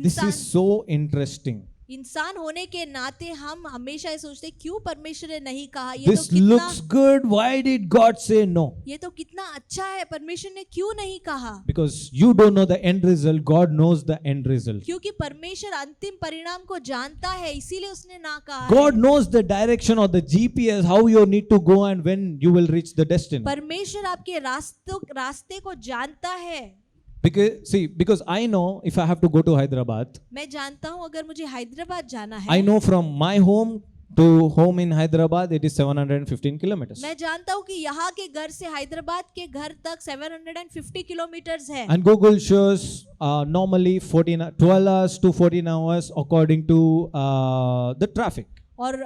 This is so interesting. इंसान होने के नाते हम हमेशा ये सोचते क्यों परमेश्वर ने नहीं कहा। ये This तो कितना, looks good. Why did God say no? ये तो कितना अच्छा है, परमेश्वर ने क्यों नहीं कहा। Because you don't know the end result. God knows the end result. क्योंकि परमेश्वर अंतिम परिणाम को जानता है, इसीलिए उसने ना कहा। God knows the direction or the GPS, how you need to go and when you will reach the destiny. परमेश्वर आपके रास्ते को जानता है। Because I know if I have to go to Hyderabad, मैं जानता हूँ अगर मुझे हैदराबाद जाना है, I know from my home to home in Hyderabad it is 715 kilometers. मैं जानता हूँ कि यहाँ के घर से हैदराबाद के घर तक 750 किलोमीटर्स है। And Google shows normally 12 hours to 14 hours according to the traffic. और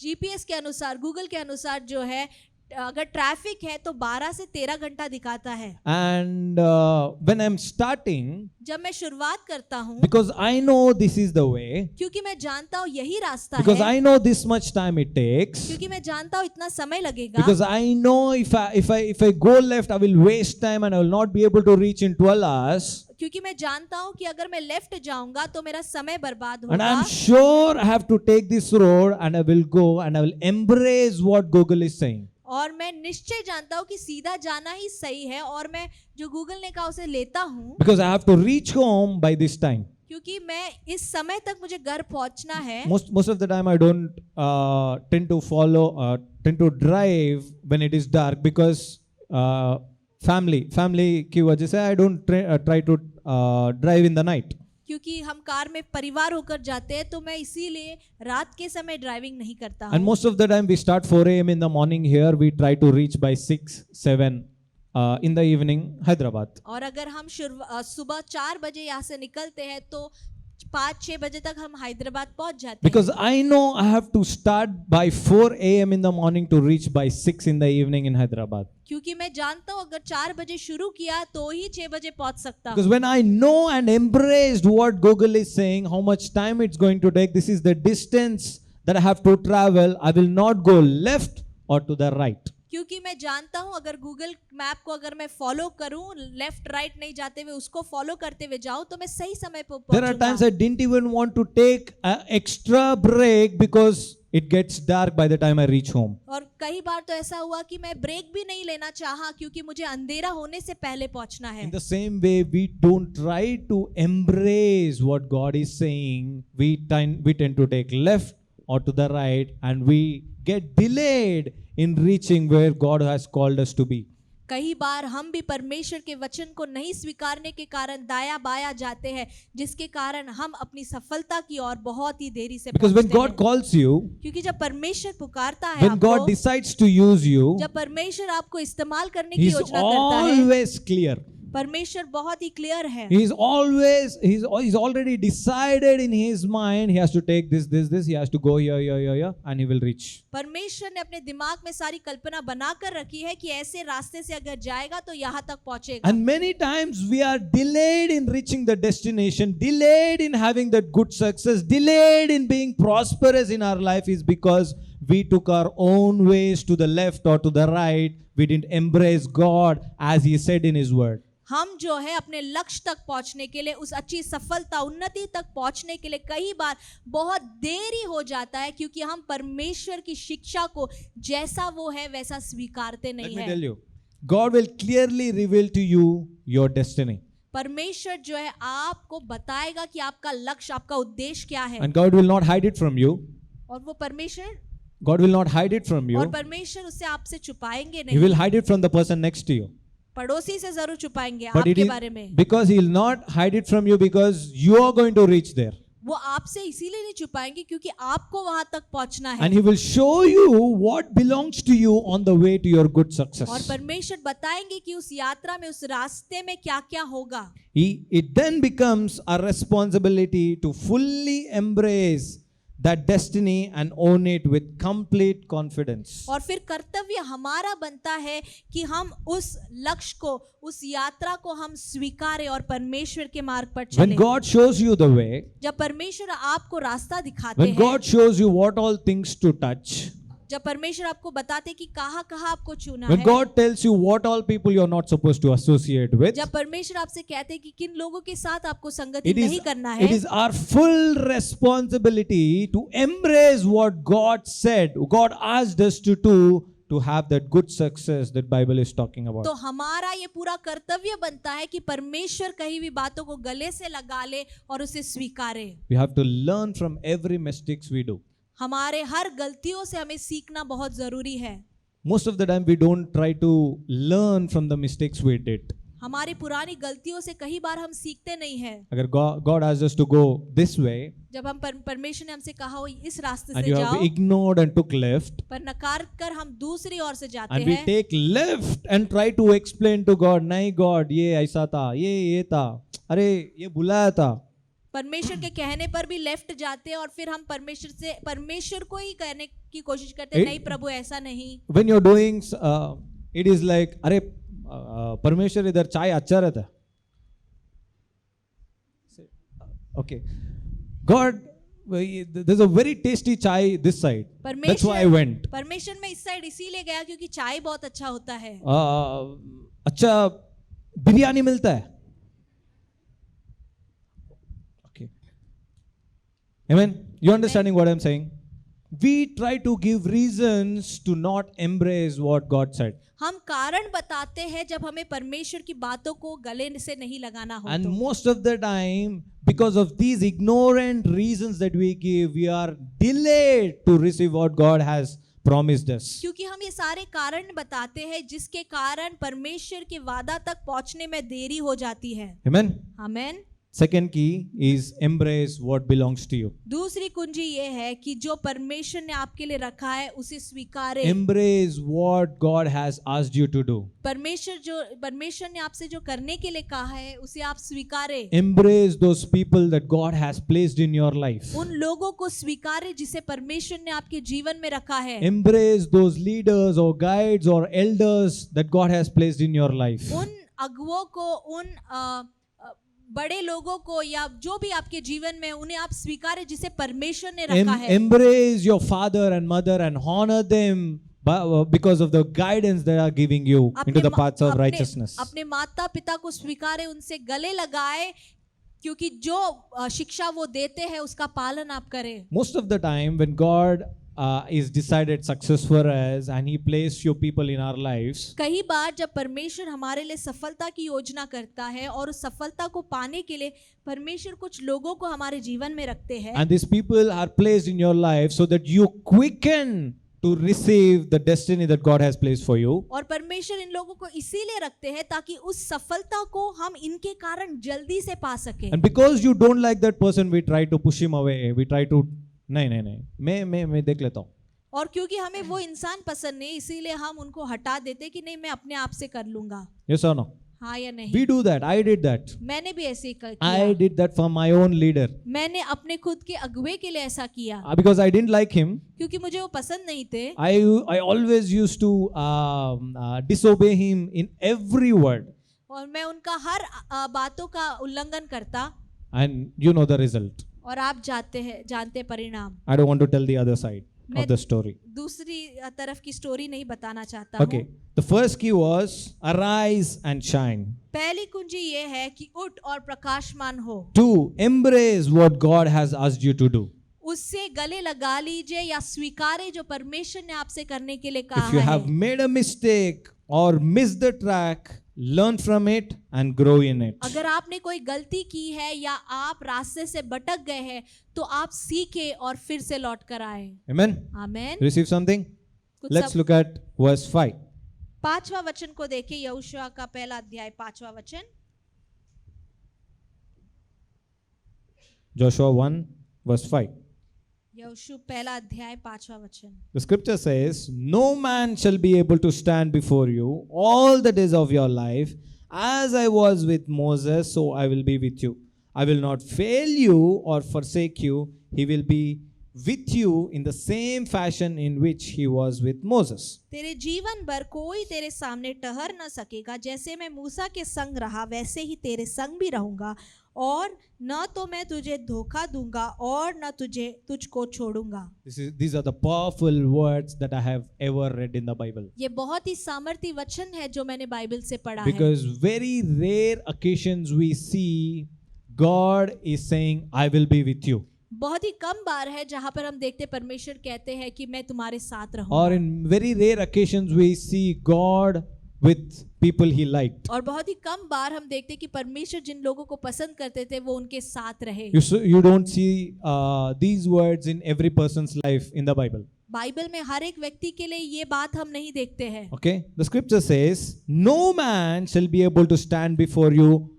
जीपीएस के अनुसार, गूगल के अनुसार जो है, अगर ट्रैफिक है तो 12 से 13 घंटा दिखाता है। And when I'm starting, जब मैं शुरुआत करता हूँ, because I know this is the way, क्योंकि मैं जानता हूँ यही रास्ता because है, I know this much time it takes, क्योंकि मैं जानता हूँ इतना समय लगेगा, because I know if I go left I will waste time and I will not be able to reach in 12 hours. क्योंकि मैं जानता हूँ कि अगर मैं लेफ्ट जाऊंगा तो मेरा समय बर्बाद And I'm होगा। sure I have to take this road and I will go and I will embrace what Google is saying. और मैं निश्चय जानता हूँ कि सीधा जाना ही सही है और मैं जो गूगल ने कहा उसे लेता हूँ, Because I have to reach home by this time. क्योंकि मैं इस समय तक मुझे घर पहुंचना है। Most of the time I don't tend to drive when it is dark because family की वजह से I don't try to drive in the night. क्योंकि हम कार में परिवार होकर जाते हैं तो मैं इसीलिए रात के समय ड्राइविंग नहीं करता And हूँ। most of the time we start 4 a.m. in the morning here. We try to reach by 6, 7 in the evening Hyderabad. और अगर हम सुबह 4 बजे यहाँ से निकलते हैं तो 5-6 बजे तक हम हैदराबाद पहुंच जाते हैं। Because I know I have to start by 4 a.m. in the morning to reach by 6 in the evening in Hyderabad. क्योंकि मैं जानता हूँ अगर 4 बजे शुरू किया तो ही 6 बजे पहुंच सकता हूँ। Because when I know and embraced what Google is saying, how much time it's going to take, this is the distance that I have to travel, I will not go left or to the right. क्योंकि मैं जानता हूँ अगर Google map को अगर मैं follow करूँ, left right नहीं जाते हुए उसको फॉलो करते हुए जाऊँ तो मैं सही समय पर There are times I didn't even want to take an extra break because it gets dark by the time I reach home. और कई बार तो ऐसा हुआ कि मैं ब्रेक भी नहीं लेना चाहा क्योंकि मुझे अंधेरा होने से पहले पहुंचना है। In the same way, we don't try to embrace what God is saying. We tend to take left or to the right, and we get delayed in reaching where God has called us to be. कई बार हम भी परमेश्वर के वचन को नहीं स्वीकारने के कारण दाया बाया जाते हैं, जिसके कारण हम अपनी सफलता की ओर बहुत ही देरी से Because when पहुंचते God हैं। calls you, क्योंकि जब परमेश्वर पुकारता है when God आपको, decides to use you, जब परमेश्वर आपको इस्तेमाल करने की He's योजना करता है, always clear. परमेश्वर बहुत ही क्लियर है। He's already decided in his mind, he has to take this, he has to go here, and he will reach. परमेश्वर ने अपने दिमाग में सारी कल्पना बनाकर रखी है कि ऐसे रास्ते से अगर जाएगा तो यहाँ तक पहुंचेगा। And many times we are delayed in reaching the destination, delayed in having that good success, delayed in being prosperous in our life is because we took our own ways to the left or to the right. We didn't embrace God as he said in his word. हम जो है अपने लक्ष्य तक पहुंचने के लिए, उस अच्छी सफलता उन्नति तक पहुंचने के लिए कई बार बहुत देरी हो जाता है क्योंकि हम परमेश्वर की शिक्षा को जैसा वो है वैसा स्वीकारते Let नहीं me है। tell you, God will clearly reveal to you your destiny. परमेश्वर जो है आपको बताएगा कि आपका लक्ष्य, आपका उद्देश्य क्या है। And God will not hide it from you. और वो परमेश्वर God will not hide it from और you. परमेश्वर उससे आपसे छुपाएंगे He will नहीं, hide it from the person next to you. पड़ोसी से जरूर छुपाएंगे But it आपके is बारे में। because he will not hide it from you because you are going to reach there. वो आपसे इसीलिए नहीं छुपाएंगे क्योंकि आपको वहां तक पहुंचना है। And he will show you what belongs to you on the way to your good और success. परमेश्वर बताएंगे कि उस यात्रा में, उस रास्ते में क्या क्या होगा। It then becomes our responsibility to fully embrace that destiny and own it with complete confidence. और फिर कर्तव्य हमारा बनता है कि हम उस लक्ष्य को, उस यात्रा को हम स्वीकारें और परमेश्वर के मार्ग पर When चलें। God shows you the way, जब परमेश्वर आपको रास्ता दिखाते when हैं, God shows you what all things to touch, जब परमेश्वर आपको बताते कि कहाँ कहाँ आपको छूना when है, God tells you what all people you're not supposed to associate with, जब परमेश्वर आपसे कहते हैं कि किन लोगों के साथ आपको संगति it नहीं करना है, is our full responsibility to embrace what God said, God asked us to do to have that good success that Bible is talking about. तो हमारा ये पूरा कर्तव्य बनता है कि परमेश्वर कही हुई बातों को गले से लगा ले और उसे स्वीकारे। We have to learn from every mistakes we do. हमारे हर गलतियों से हमें सीखना बहुत जरूरी है। Most of the time we don't try to learn from the mistakes we did. हमारी पुरानी गलतियों से कई बार हम सीखते नहीं हैं। अगर God asked us to go this way जब हम परमेश्वर ने हमसे कहा हो इस रास्ते and से you have जाओ, ignored and took left, पर नकार कर हम दूसरी ओर से जाते and we हैं take left and try to explain to God, नहीं God ये ऐसा था, ये था, अरे ये बुलाया था. परमेश्वर के कहने पर भी लेफ्ट जाते हैं और फिर हम परमेश्वर को ही कहने की कोशिश करते हैं, नहीं प्रभु ऐसा नहीं। When you're doing it is like अरे परमेश्वर इधर चाय अच्छा रहता है. Okay, God, there's a very tasty chai this side. That's why I went. परमेश्वर में इस साइड इसीलिए गया क्योंकि चाय बहुत अच्छा होता है। अच्छा बिरयानी मिलता है. Okay, amen. You understanding what I'm saying? We try to give reasons to not embrace what God said. हम कारण बताते हैं जब हमें परमेश्वर की बातों को गले से नहीं लगाना हो And तो। most of the time, because of these ignorant reasons that we give, we are delayed to receive what God has promised us. क्योंकि हम ये सारे कारण बताते हैं जिसके कारण परमेश्वर के वादा तक पहुंचने में देरी हो जाती है। Amen. Amen. Second key is embrace what belongs to you. दूसरी कुंजी ये है कि जो परमेश्वर ने आपके लिए रखा है उसे स्वीकारे। Embrace what God has asked you to do. परमेश्वर ने आपसे जो करने के लिए कहा है उसे आप स्वीकारे। Embrace those people that God has placed in your life. उन लोगों को स्वीकारे जिसे परमेश्वर ने आपके जीवन में रखा है। Embrace those leaders or guides or elders that God has placed in your life. उन अगुवों को, उन बड़े लोगों को या जो भी आपके जीवन में, उन्हें आप स्वीकारें जिसे परमेश्वर ने रखा है। Embrace your father and mother and honor them because of the guidance they are giving you into the paths of righteousness. अपने माता पिता को स्वीकारें, उनसे गले लगाए क्योंकि जो शिक्षा वो देते हैं उसका पालन आप करें। Most of the time when God is decided success for us and He placed few people in our lives, कई बार जब परमेश्वर हमारे लिए सफलता की योजना करता है और उस सफलता को पाने के लिए परमेश्वर कुछ लोगों को हमारे जीवन में रखते हैं, and these people are placed in your life so that you quicken to receive the destiny that God has placed for you. और परमेश्वर इन लोगों को इसीलिए रखते हैं ताकि उस सफलता को हम इनके कारण जल्दी से पा सके। And because you don't like that person, we try to push him away. We try to नहीं मैं देख लेता हूँ। और क्योंकि हमें वो इंसान पसंद नहीं, इसीलिए हम उनको हटा देते कि नहीं मैं अपने आप से कर लूंगा। Yes or no? हाँ या नहीं? We do that. I did that. मैंने भी ऐसे ही किया। I did that for my own leader. मैंने अपने खुद के अगुवे के लिए ऐसा किया। Because I didn't like him. क्योंकि मुझे वो पसंद नहीं थे। I always used to disobey him in every word. और मैं उनका हर बातों का उल्लंघन करता। And you know the result. और आप जानते परिणाम। I don't want to tell the other side of the story. दूसरी तरफ की स्टोरी नहीं बताना चाहता Okay. The first key was arise and shine. पहली कुंजी ये है कि उठ और प्रकाशमान हो। 2, embrace what God has asked you to do. उससे गले लगा लीजिए या स्वीकारे जो परमेश्वर ने आपसे करने के लिए कहा If you है। have made a mistake or missed the track, learn from it and grow in it. अगर आपने कोई गलती की है या आप रास्ते से भटक गए हैं तो आप सीखे और फिर से लौट कर आए। Amen. Amen. Receive something? Let's look at verse 5. 5वां वचन को देखिए, यहोशुआ का पहला अध्याय 5वां वचन। Joshua 1 verse 5. यहोशू पहला अध्याय 5वां वचन। The scripture says, no man shall be able to stand before you all the days of your life. As I was with Moses, so I will be with you. I will not fail you or forsake you. He will be with you in the same fashion in which he was with Moses. तेरे जीवन भर कोई तेरे सामने ठहर न सकेगा, जैसे मैं मूसा के संग रहा वैसे ही तेरे संग भी रहूंगा, और न तो मैं तुझे धोखा दूंगा और न तुझको छोड़ूंगा। These are the powerful words that I have ever read in the Bible. ये बहुत ही सामर्थी वचन है जो मैंने बाइबल से पढ़ा Because है। very rare occasions we see God is saying, I will be with you. बहुत ही कम बार है जहाँ पर हम देखते परमेश्वर कहते हैं कि मैं तुम्हारे साथ Or रहूंगा। in very rare occasions we see God with people he liked. और बहुत ही कम बार हम देखते कि परमेश्वर जिन लोगों को पसंद करते थे वो उनके साथ रहे। You don't see these words in every person's life in the Bible. Bible में हर एक व्यक्ति के लिए ये बात हम नहीं देखते हैं। Okay? The scripture says, no man shall be able to stand before you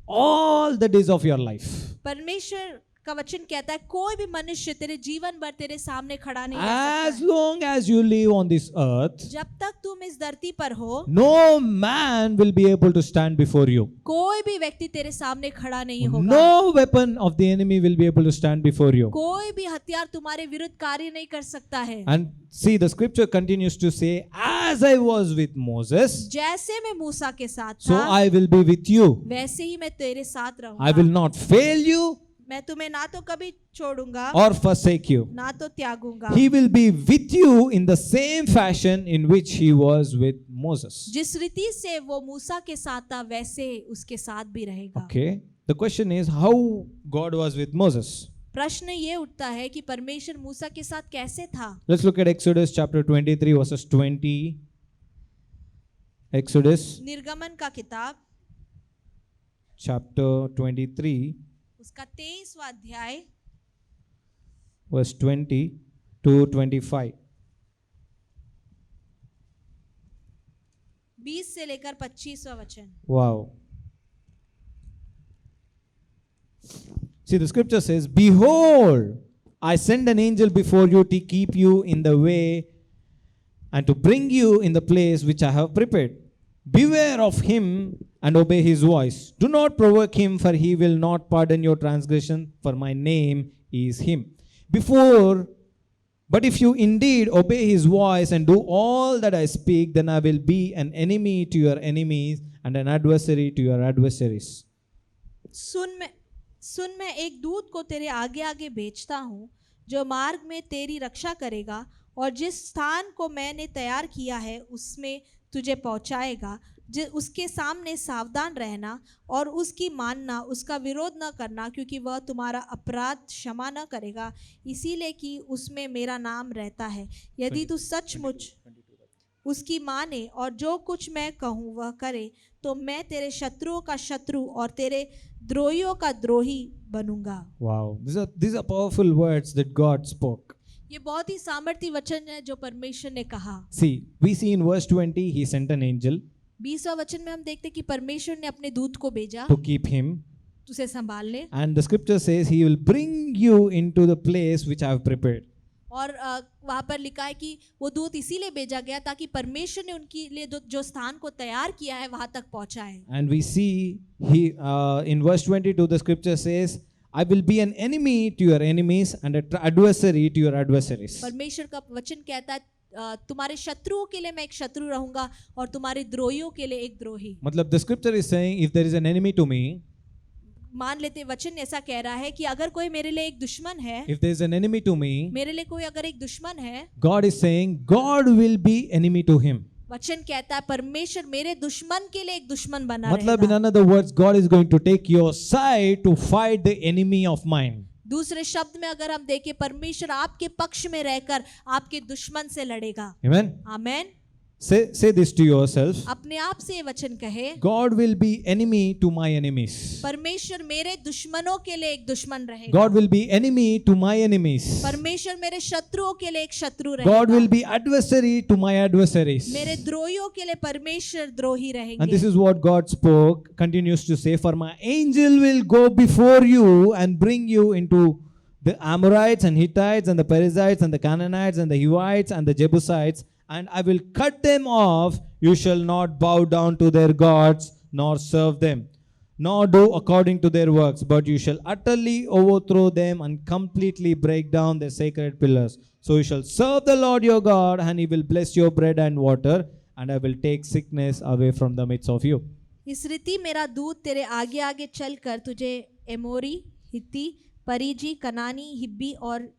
all the days of your life. परमेश्वर का वचन कहता है कोई भी मनुष्य तेरे जीवन भर तेरे सामने खड़ा नहीं रह As सकता है। long as you live on this earth, जब तक तुम इस धरती पर हो, no man will be able to stand before you. कोई भी व्यक्ति तेरे सामने खड़ा नहीं होगा। No weapon of the enemy will be able to stand before you. कोई भी हथियार तुम्हारे विरुद्ध कार्य नहीं कर सकता है। And see, the scripture continues to say, as I was with Moses, जैसे मैं मूसा के साथ so था I will be with you. वैसे ही मैं तेरे साथ I रहूंगा। will not fail you मैं तुम्हें ना तो कभी छोड़ूंगा or forsake you. ना तो त्यागूंगा। He will be with you in the same fashion in which he was with Moses. जिस रीति से वो मूसा के साथ था वैसे उसके साथ भी रहेगा। Okay. The question is how God was with Moses. प्रश्न ये उठता है कि परमेश्वर मूसा के साथ कैसे था। Let's look at Exodus chapter 23 verses 20. Exodus निर्गमन का किताब chapter 23 उसका 23वां अध्याय verse 20 to 25. 20 से लेकर 25वां वचन। Wow. See, the scripture says, behold, I send an angel before you to keep you in the way and to bring you in the place which I have prepared. Beware of him and obey his voice. Do not provoke him, for he will not pardon your transgression, for my name is him. But if you indeed obey his voice and do all that I speak, then I will be an enemy to your enemies and an adversary to your adversaries. सुन मैं एक दूत को तेरे आगे आगे भेजता हूँ जो मार्ग में तेरी रक्षा करेगा और जिस स्थान को मैंने तैयार किया है उसमें तुझे पहुँचाएगा। उसके सामने सावधान रहना और उसकी मानना, उसका विरोध न करना, क्योंकि वह तुम्हारा अपराध क्षमा न करेगा, इसीलिए कि उसमें मेरा नाम रहता है। यदि तू सचमुच उसकी माने और जो कुछ मैं कहूँ वह करे, तो मैं तेरे शत्रुओं का शत्रु और तेरे द्रोहियों का द्रोही बनूंगा। Wow. These are powerful words that God spoke. ये बहुत ही सामर्थी वचन है जो परमेश्वर ने कहा। See, we see in verse 20, he sent an angel 20वां वचन में हम देखते हैं कि परमेश्वर ने अपने दूत को भेजा to keep him. उसे संभाल ले, And the scripture says he will bring you into the place which I have prepared. और वहाँ पर लिखा है कि वो दूत इसीलिए भेजा गया ताकि परमेश्वर ने उनके लिए जो स्थान को तैयार किया है वहां तक पहुंचाए। And we see in verse 22 the scripture says, I will be an enemy to your enemies and an adversary to your adversaries. परमेश्वर का वचन कहता है तुम्हारे शत्रुओं के लिए मैं एक शत्रु रहूंगा और तुम्हारे द्रोहियों के लिए एक द्रोही। मतलब the scripture is saying if there is an enemy to me, मान लेते वचन ऐसा कह रहा है कि अगर कोई मेरे लिए एक दुश्मन है, if there is an enemy to me, मेरे लिए कोई अगर एक दुश्मन है, God is saying God will be enemy to him. वचन कहता है परमेश्वर मेरे दुश्मन के लिए एक दुश्मन बना मतलब in रहेगा। another words, God is going to take your side to fight the enemy of mine. दूसरे शब्द में अगर हम देखें, परमेश्वर आपके पक्ष में रहकर आपके दुश्मन से लड़ेगा। Amen. Amen. Say this to yourself. अपने आप से ये वचन कहे, God will be enemy to my enemies. परमेश्वर मेरे दुश्मनों के लिए एक दुश्मन रहेगा। God will be enemy to my enemies. परमेश्वर मेरे शत्रुओं के लिए एक शत्रु God will रहेगा। be adversary to my adversaries. मेरे द्रोहियों के लिए परमेश्वर द्रोही And this रहेंगे। is what God spoke, continues to say, for my angel will go before you and bring you into the Amorites and Hittites and the Perizzites and the Canaanites and the Hivites and the Jebusites, and I will cut them off. You shall not bow down to their gods nor serve them, nor do according to their works, but you shall utterly overthrow them and completely break down their sacred pillars. So you shall serve the Lord your God, and he will bless your bread and water, and I will take sickness away from the midst of you. इस रीति मेरा दूत तेरे आगे आगे चलकर तुझे एमोरी, हित्ती, परिजी, कनानी, हिब्बी और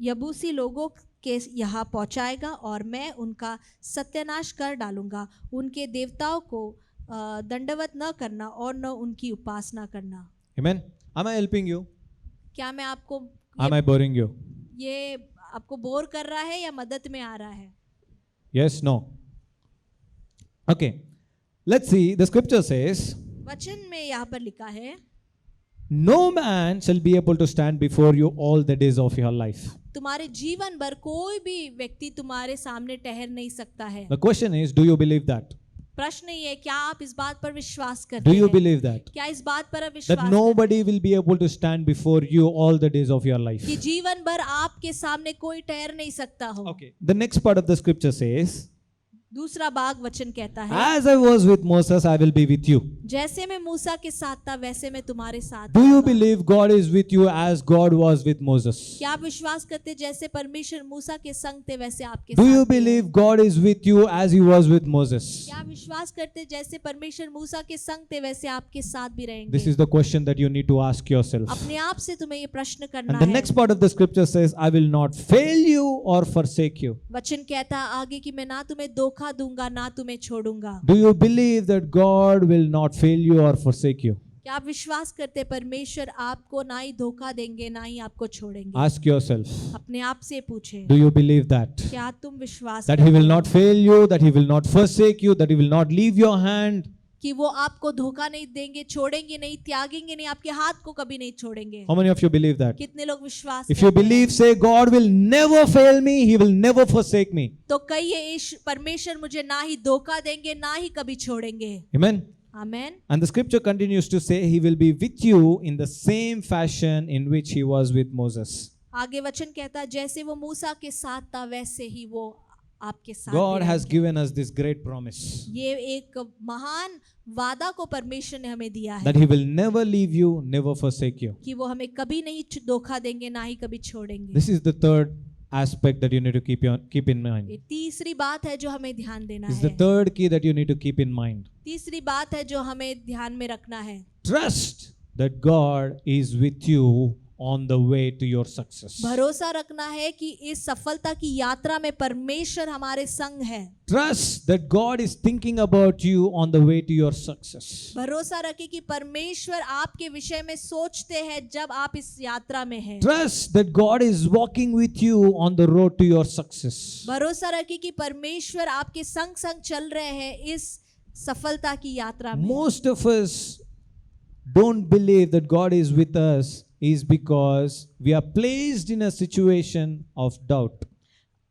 यबूसी लोगों के यहाँ पहुँचाएगा, और मैं उनका सत्यानाश कर डालूंगा। उनके देवताओं को दंडवत न करना और न उनकी उपासना करना। Amen. Am I helping you? क्या मैं आपको Am I boring you? ये आपको बोर कर रहा है या मदद में आ रहा है? Yes, no. Okay. Let's see. The scripture says, वचन में यहाँ पर लिखा है, no man shall be able to stand before you all the days of your life. तुम्हारे जीवन भर कोई भी व्यक्ति तुम्हारे सामने ठहर नहीं सकता है। The question is, do you believe that? प्रश्न ये है, क्या आप इस बात पर विश्वास Do करते you हैं? believe that? क्या इस बात पर आप That विश्वास करते nobody will be able to stand before you all the days of your life. हैं कि जीवन भर आपके सामने कोई ठहर नहीं सकता हो? Okay. The next part of the scripture says, दूसरा भाग वचन कहता है, as I was with Moses, I will be with you. जैसे मैं मूसा के साथ था वैसे मैं तुम्हारे साथ Do you रहूंगा। believe God is with you as God was with Moses? क्या आप विश्वास करते जैसे परमेश्वर मूसा के संग थे वैसे आपके Do साथ you भी है? believe God is with you as he was with Moses? क्या आप विश्वास करते जैसे परमेश्वर मूसा के संग थे वैसे आपके साथ भी रहेंगे? This is the question that you need to ask yourself. अपने आप से तुम्हें ये प्रश्न करना And the है। next part of the scripture says, I will not fail you or forsake you. वचन कहता है आगे कि मैं ना तुम्हें धोखा दूंगा ना तुम्हें छोड़ूंगा। Do you believe that God will not fail you or forsake you? क्या आप विश्वास करते परमेश्वर आपको ना ही धोखा देंगे ना ही आपको छोड़ेंगे? Ask yourself, अपने आप से पूछे, do you believe that? क्या तुम विश्वास That he will करते not fail you, that he will not forsake you, that he will not leave your hand. कि वो आपको धोखा नहीं देंगे, छोड़ेंगे नहीं, त्यागेंगे नहीं, आपके हाथ को कभी नहीं छोड़ेंगे? How many of you believe that? कितने लोग विश्वास If you करते हैं? believe, say, God will never fail me, he will never forsake me. तो कहिए परमेश्वर मुझे ना ही धोखा देंगे ना ही कभी छोड़ेंगे। Amen. Amen. And the scripture continues to say, he will be with you in the same fashion in which he was with Moses. आगे वचन कहता है जैसे वो मूसा के साथ था वैसे ही वो आपके साथ God भी has रहेंगे। given us this great promise ये एक महान वादा को परमेश्वर ने हमें दिया है that he will never leave you, never forsake you. कि वो हमें कभी नहीं धोखा देंगे ना ही कभी छोड़ेंगे। This is the third aspect that you need to keep in mind. ये तीसरी बात है जो हमें ध्यान देना This is the है। third key that you need to keep in mind. तीसरी बात है जो हमें ध्यान में रखना है। Trust that God is with you on the way to your success. भरोसा रखना है कि इस सफलता की यात्रा में परमेश्वर हमारे संग है। Trust that God is thinking about you on the way to your success. भरोसा रखिए कि परमेश्वर आपके विषय में सोचते हैं जब आप इस यात्रा में हैं। Trust that God is walking with you on the road to your success. भरोसा रखिए कि परमेश्वर आपके संग संग चल रहे हैं इस सफलता की यात्रा में। Most of us don't believe that God is with us is because we are placed in a situation of doubt.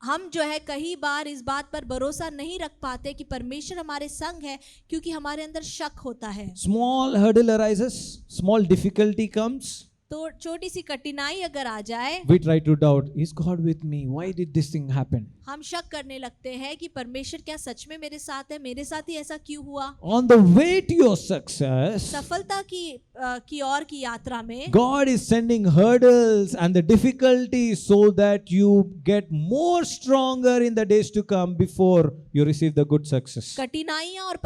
हम जो है कई बार इस बात पर भरोसा नहीं रख पाते कि परमेश्वर हमारे संग है, क्योंकि हमारे अंदर शक होता है। Small hurdle arises, small difficulty comes. तो छोटी सी कठिनाई अगर आ जाए, We try to doubt, is God with me? Why did this thing happen? हम शक करने लगते हैं कि परमेश्वर क्या सच में मेरे साथ है, मेरे साथ ही ऐसा क्यों हुआ। On the way to your success, सफलता की ओर की यात्रा में God is sending hurdles and the difficulties so that you get more stronger in the days to come before you receive the good success. कठिनाइयां और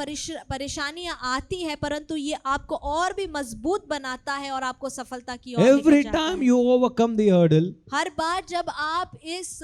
परेशानियां आती है, परंतु ये आपको और भी मजबूत बनाता है और आपको सफलता की ओर Every लेकर जाता time है। you overcome the hurdle, हर बार जब आप इस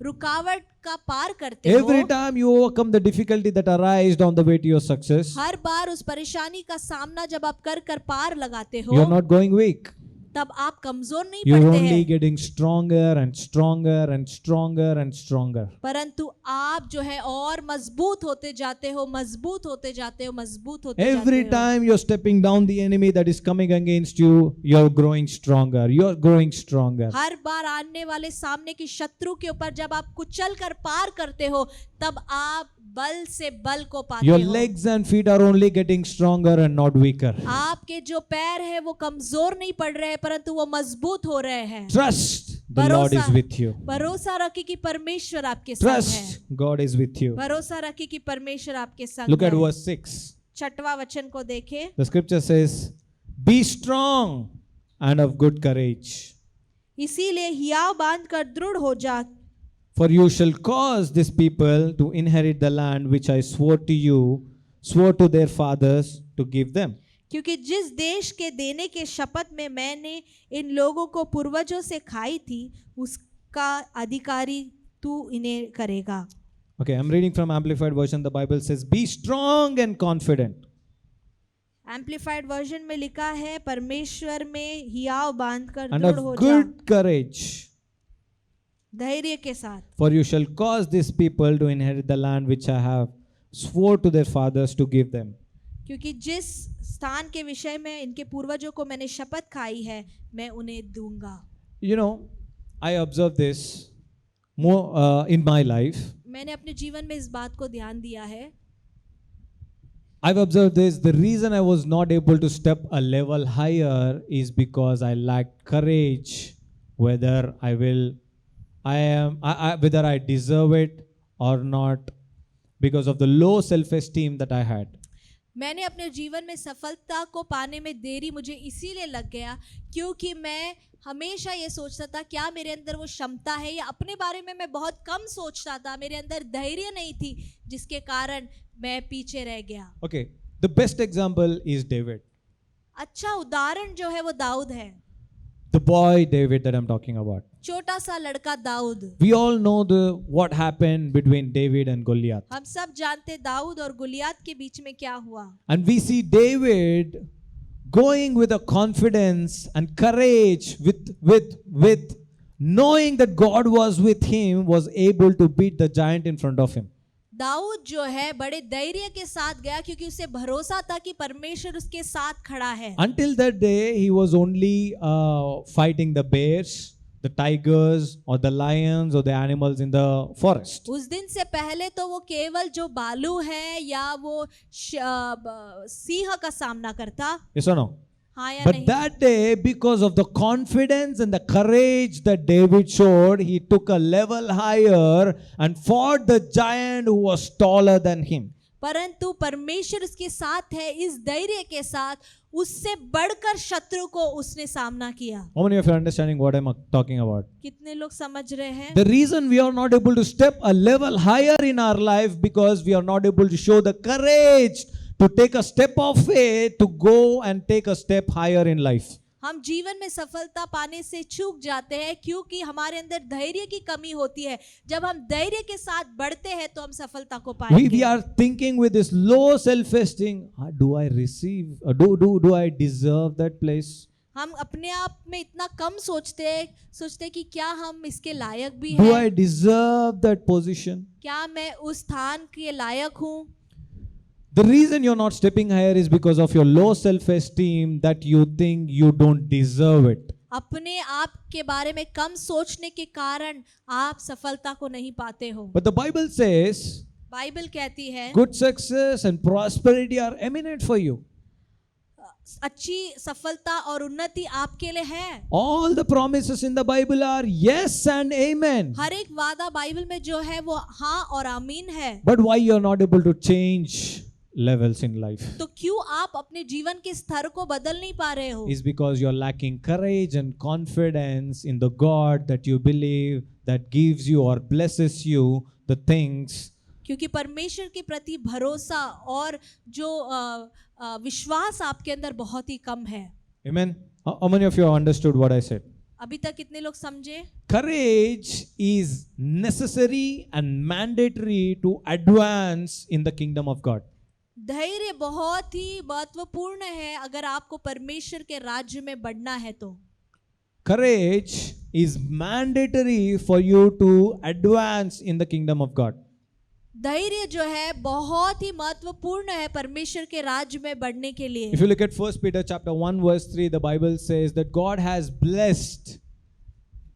रुकावट का पार करते every हो, time you overcome the difficulty that arised on the way to your success, हर बार उस परेशानी का सामना जब आप कर कर पार लगाते you're हो, not going weak. तब आप कमजोर नहीं You're पड़ते only हैं, getting stronger and stronger and stronger and stronger. परंतु आप जो है और मजबूत होते जाते हो, मजबूत होते जाते हो, मजबूत होते Every जाते हो। time you're stepping down the enemy that is coming against you, you're growing stronger. You're growing stronger. हर बार आने वाले सामने की शत्रु के ऊपर जब आप कुचल कर पार करते हो, तब आप बल से बल को पाते Your हो। legs and feet are only getting stronger and not weaker. आपके जो पैर है वो कमजोर नहीं पड़ रहे हैं, परंतु वो मजबूत हो रहे हैं। Trust the Lord is with you. भरोसा रखिए कि परमेश्वर आपके संग है। Trust God is with you. भरोसा रखिए कि परमेश्वर आपके संग Look at है। verse 6. 6वां वचन को देखें। The scripture says, be strong and of good courage, इसीलिए हियाव बांध कर दृढ़ हो जा, for you shall cause this people to inherit the land which I swore to their fathers to give them. क्योंकि जिस देश के देने के शपथ में मैंने इन लोगों को पूर्वजों से खाई थी, उसका अधिकारी तू इन्हें करेगा। Okay, I'm reading from Amplified Version. The Bible says, be strong and confident. Amplified version में लिखा है, परमेश्वर में हियाव बांध कर And दृढ़ हो of जा, good courage, धैर्य के साथ, for you shall cause this people to inherit the land which I have swore to their fathers to give them. क्योंकि जिस स्थान के विषय में इनके पूर्वजों को मैंने शपथ खाई है, मैं उन्हें दूंगा। You know, I observe this more in my life. मैंने अपने जीवन में इस बात को ध्यान दिया है। I've observed this. The reason I was not able to step a level higher is because I lacked courage, whether whether I deserve it or not, because of the low self-esteem that I had. मैंने अपने जीवन में सफलता को पाने में देरी मुझे इसीलिए लग गया क्योंकि मैं हमेशा ये सोचता था क्या मेरे अंदर वो क्षमता है, या अपने बारे में मैं बहुत कम सोचता था, मेरे अंदर धैर्य नहीं थी, जिसके कारण मैं पीछे रह गया। Okay, the best example is David. अच्छा उदाहरण जो है वो दाऊद है, The boy David that I'm talking about. छोटा सा लड़का Dawood. We all know what happened between David and Goliath. हम सब जानते दाऊद और गुलियात के बीच में क्या हुआ। And we see David going with a confidence and courage, with knowing that God was with him, was able to beat the giant in front of him. Dawood जो है बड़े धैर्य के साथ गया क्योंकि उसे भरोसा था कि परमेश्वर उसके साथ खड़ा है। Until that day, he was only fighting the bears, the tigers, or the lions, or the animals in the forest. उस दिन से पहले तो वो केवल जो भालू है या वो सिंह का सामना करता, Yes or no? हाँ या But नहीं। that day, because of the confidence and the courage that David showed, he took a level higher and fought the giant who was taller than him. परंतु परमेश्वर उसके साथ है, इस धैर्य के साथ उससे बढ़कर शत्रु को उसने सामना किया। How many of you are understanding what I'm talking about? कितने लोग समझ रहे हैं? The reason we are not able to step a level higher in our life because we are not able to show the courage to take a step of faith to go and take a step higher in life. हम जीवन में सफलता पाने से चूक जाते हैं क्योंकि हमारे अंदर धैर्य की कमी होती है। जब हम धैर्य के साथ बढ़ते हैं तो हम सफलता को We पाएंगे। are thinking with this low self-esteem, do I receive, do I deserve that place? हम अपने आप में इतना कम सोचते हैं कि क्या हम इसके लायक भी Do हैं? I deserve that position? क्या मैं उस स्थान के लायक हूँ? The reason you're not stepping higher is because of your low self-esteem, that you think you don't deserve it. अपने आप के बारे में कम सोचने के कारण आप सफलता को नहीं पाते हो। But the Bible says Bible कहती है good success and prosperity are eminent for you. अच्छी सफलता और उन्नति आपके लिए है। All the promises in the Bible are yes and amen. हर एक वादा बाइबल में जो है वो हाँ और आमीन है। But why you're not able to change levels in life? तो क्यों आप अपने जीवन के स्तर को बदल नहीं पा रहे हो? Is because you're lacking courage and confidence in the God that you believe, that gives you or blesses you the things. क्योंकि परमेश्वर के प्रति भरोसा और जो विश्वास आपके अंदर बहुत ही कम है। Amen. How many of you have understood what I said? अभी तक कितने लोग समझे? Courage is necessary and mandatory to advance in the kingdom of God. धैर्य बहुत ही महत्वपूर्ण है अगर आपको परमेश्वर के राज्य में बढ़ना है तो। Courage is mandatory for you to advance in the kingdom of God. धैर्य जो है बहुत ही महत्वपूर्ण है परमेश्वर के राज्य में बढ़ने के लिए। If you look at 1 Peter chapter 1 verse 3, the Bible says that God has blessed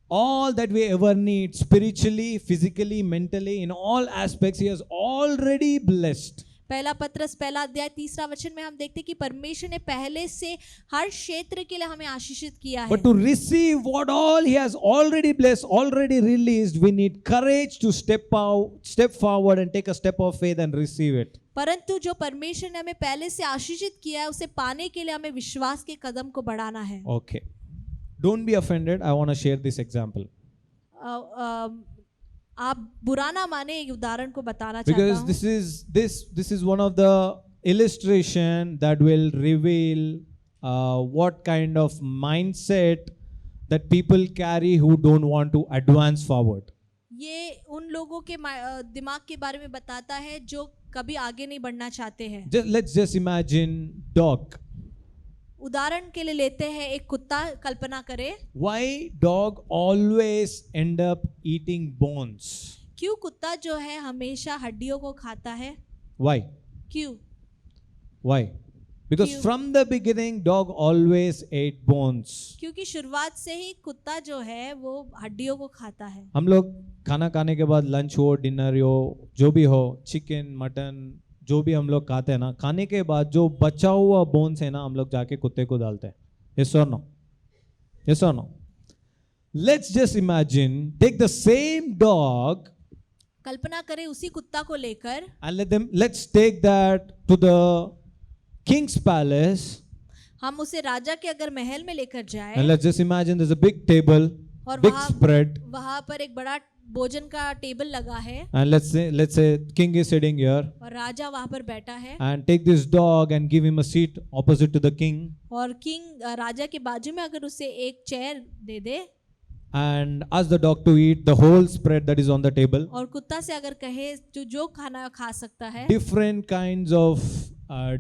all that we ever need spiritually, physically, mentally, in all aspects. He has already blessed. पहला पत्रस पहला अध्याय 3 वचन में हम देखते हैं कि परमेश्वर ने पहले से हर क्षेत्र के लिए हमें आशीषित किया है। But to receive what all He has already blessed, already released, we need courage to step forward and take a step of faith and receive it. परंतु जो परमेश्वर ने हमें पहले से आशीषित किया है उसे पाने के लिए हमें विश्वास के कदम को बढ़ाना है। Okay. Don't be offended. I want to share this example. आप बुरा ना माने, एक उदाहरण को बताना चाहता Because हूँ। this is one of the illustration that will reveal what kind of mindset that people carry who don't want to advance forward. ये उन लोगों के दिमाग के बारे में बताता है जो कभी आगे नहीं बढ़ना चाहते हैं। Let's just imagine dog. उदाहरण के लिए लेते हैं एक कुत्ता, कल्पना करें। Why dog always end up eating bones? क्यों कुत्ता जो है हमेशा हड्डियों को खाता है? Why? क्यों? Why? Because क्यों? from the beginning dog always ate bones. क्योंकि शुरुआत से ही कुत्ता जो है वो हड्डियों को खाता है। हम लोग खाना खाने के बाद लंच हो, डिनर हो, जो भी हो, चिकन, मटन, जो भी हम लोग खाते हैं ना, खाने के बाद जो बचा हुआ बोन्स है ना, हम लोग जाके कुत्ते को डालते हैं। Yes or no? Yes or no? Let's just imagine, take the same dog कल्पना करें उसी कुत्ता को लेकर and let's take that to the king's palace हम उसे राजा के अगर महल में लेकर जाए and let's just imagine there's a big table, और big spread, वहां पर एक बड़ा भोजन का टेबल लगा है and let's say king is sitting here और राजा वहां पर बैठा है and take this dog and give him a seat opposite to the king और किंग राजा के बाजू में अगर उसे एक chair they they and ask the dog to eat the whole spread that is on the table. और कुत्ता से अगर कहे जो खाना खा सकता है, Different kinds of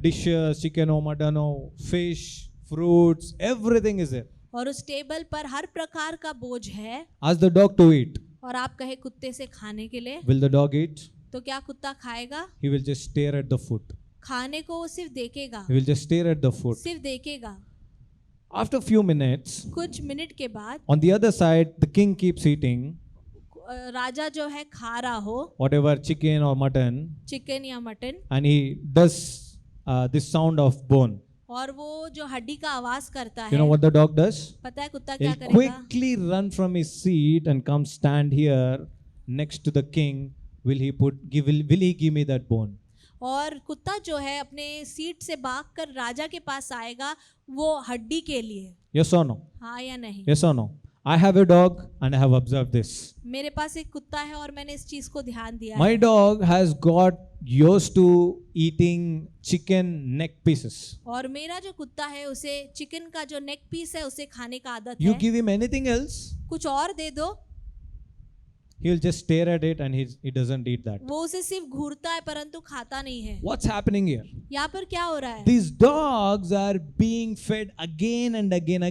dishes, chicken or mutton or fish, fruits, everything is there. और उस टेबल पर हर प्रकार का भोज है Ask the dog to eat. और आप कहे कुत्ते से खाने के लिए, Will the dog eat? तो क्या कुत्ता खाएगा? He will just stare at the food. खाने को वो सिर्फ देखेगा, He will just stare at the food. सिर्फ देखेगा। After few minutes, कुछ मिनट के बाद on the other side, the king keeps eating राजा जो है खा रहा हो whatever chicken or mutton, chicken या mutton, and he does this sound of bone. और वो जो हड्डी का आवाज करता You know है, what the dog does? पता है कुत्ता क्या He'll करेगा? quickly run from his seat and come stand here next to the king. Will he give me that bone? और कुत्ता जो है अपने सीट से भागकर राजा के पास आएगा वो हड्डी के लिए, Yes or no? हाँ या नहीं? Yes or no? I have a dog and I have observed this. मेरे पास एक कुत्ता है और मैंने इस चीज को ध्यान दिया My है। dog has got used to eating chicken neck pieces. और मेरा जो कुत्ता है उसे चिकन का जो नेक पीस है उसे खाने का आदत You है। give him anything else, कुछ और दे दो, he will just stare at it and he doesn't eat that. वो उसे सिर्फ घूरता है परंतु खाता नहीं है। What's happening here? यहाँ पर क्या हो रहा है? These dogs are being fed again and again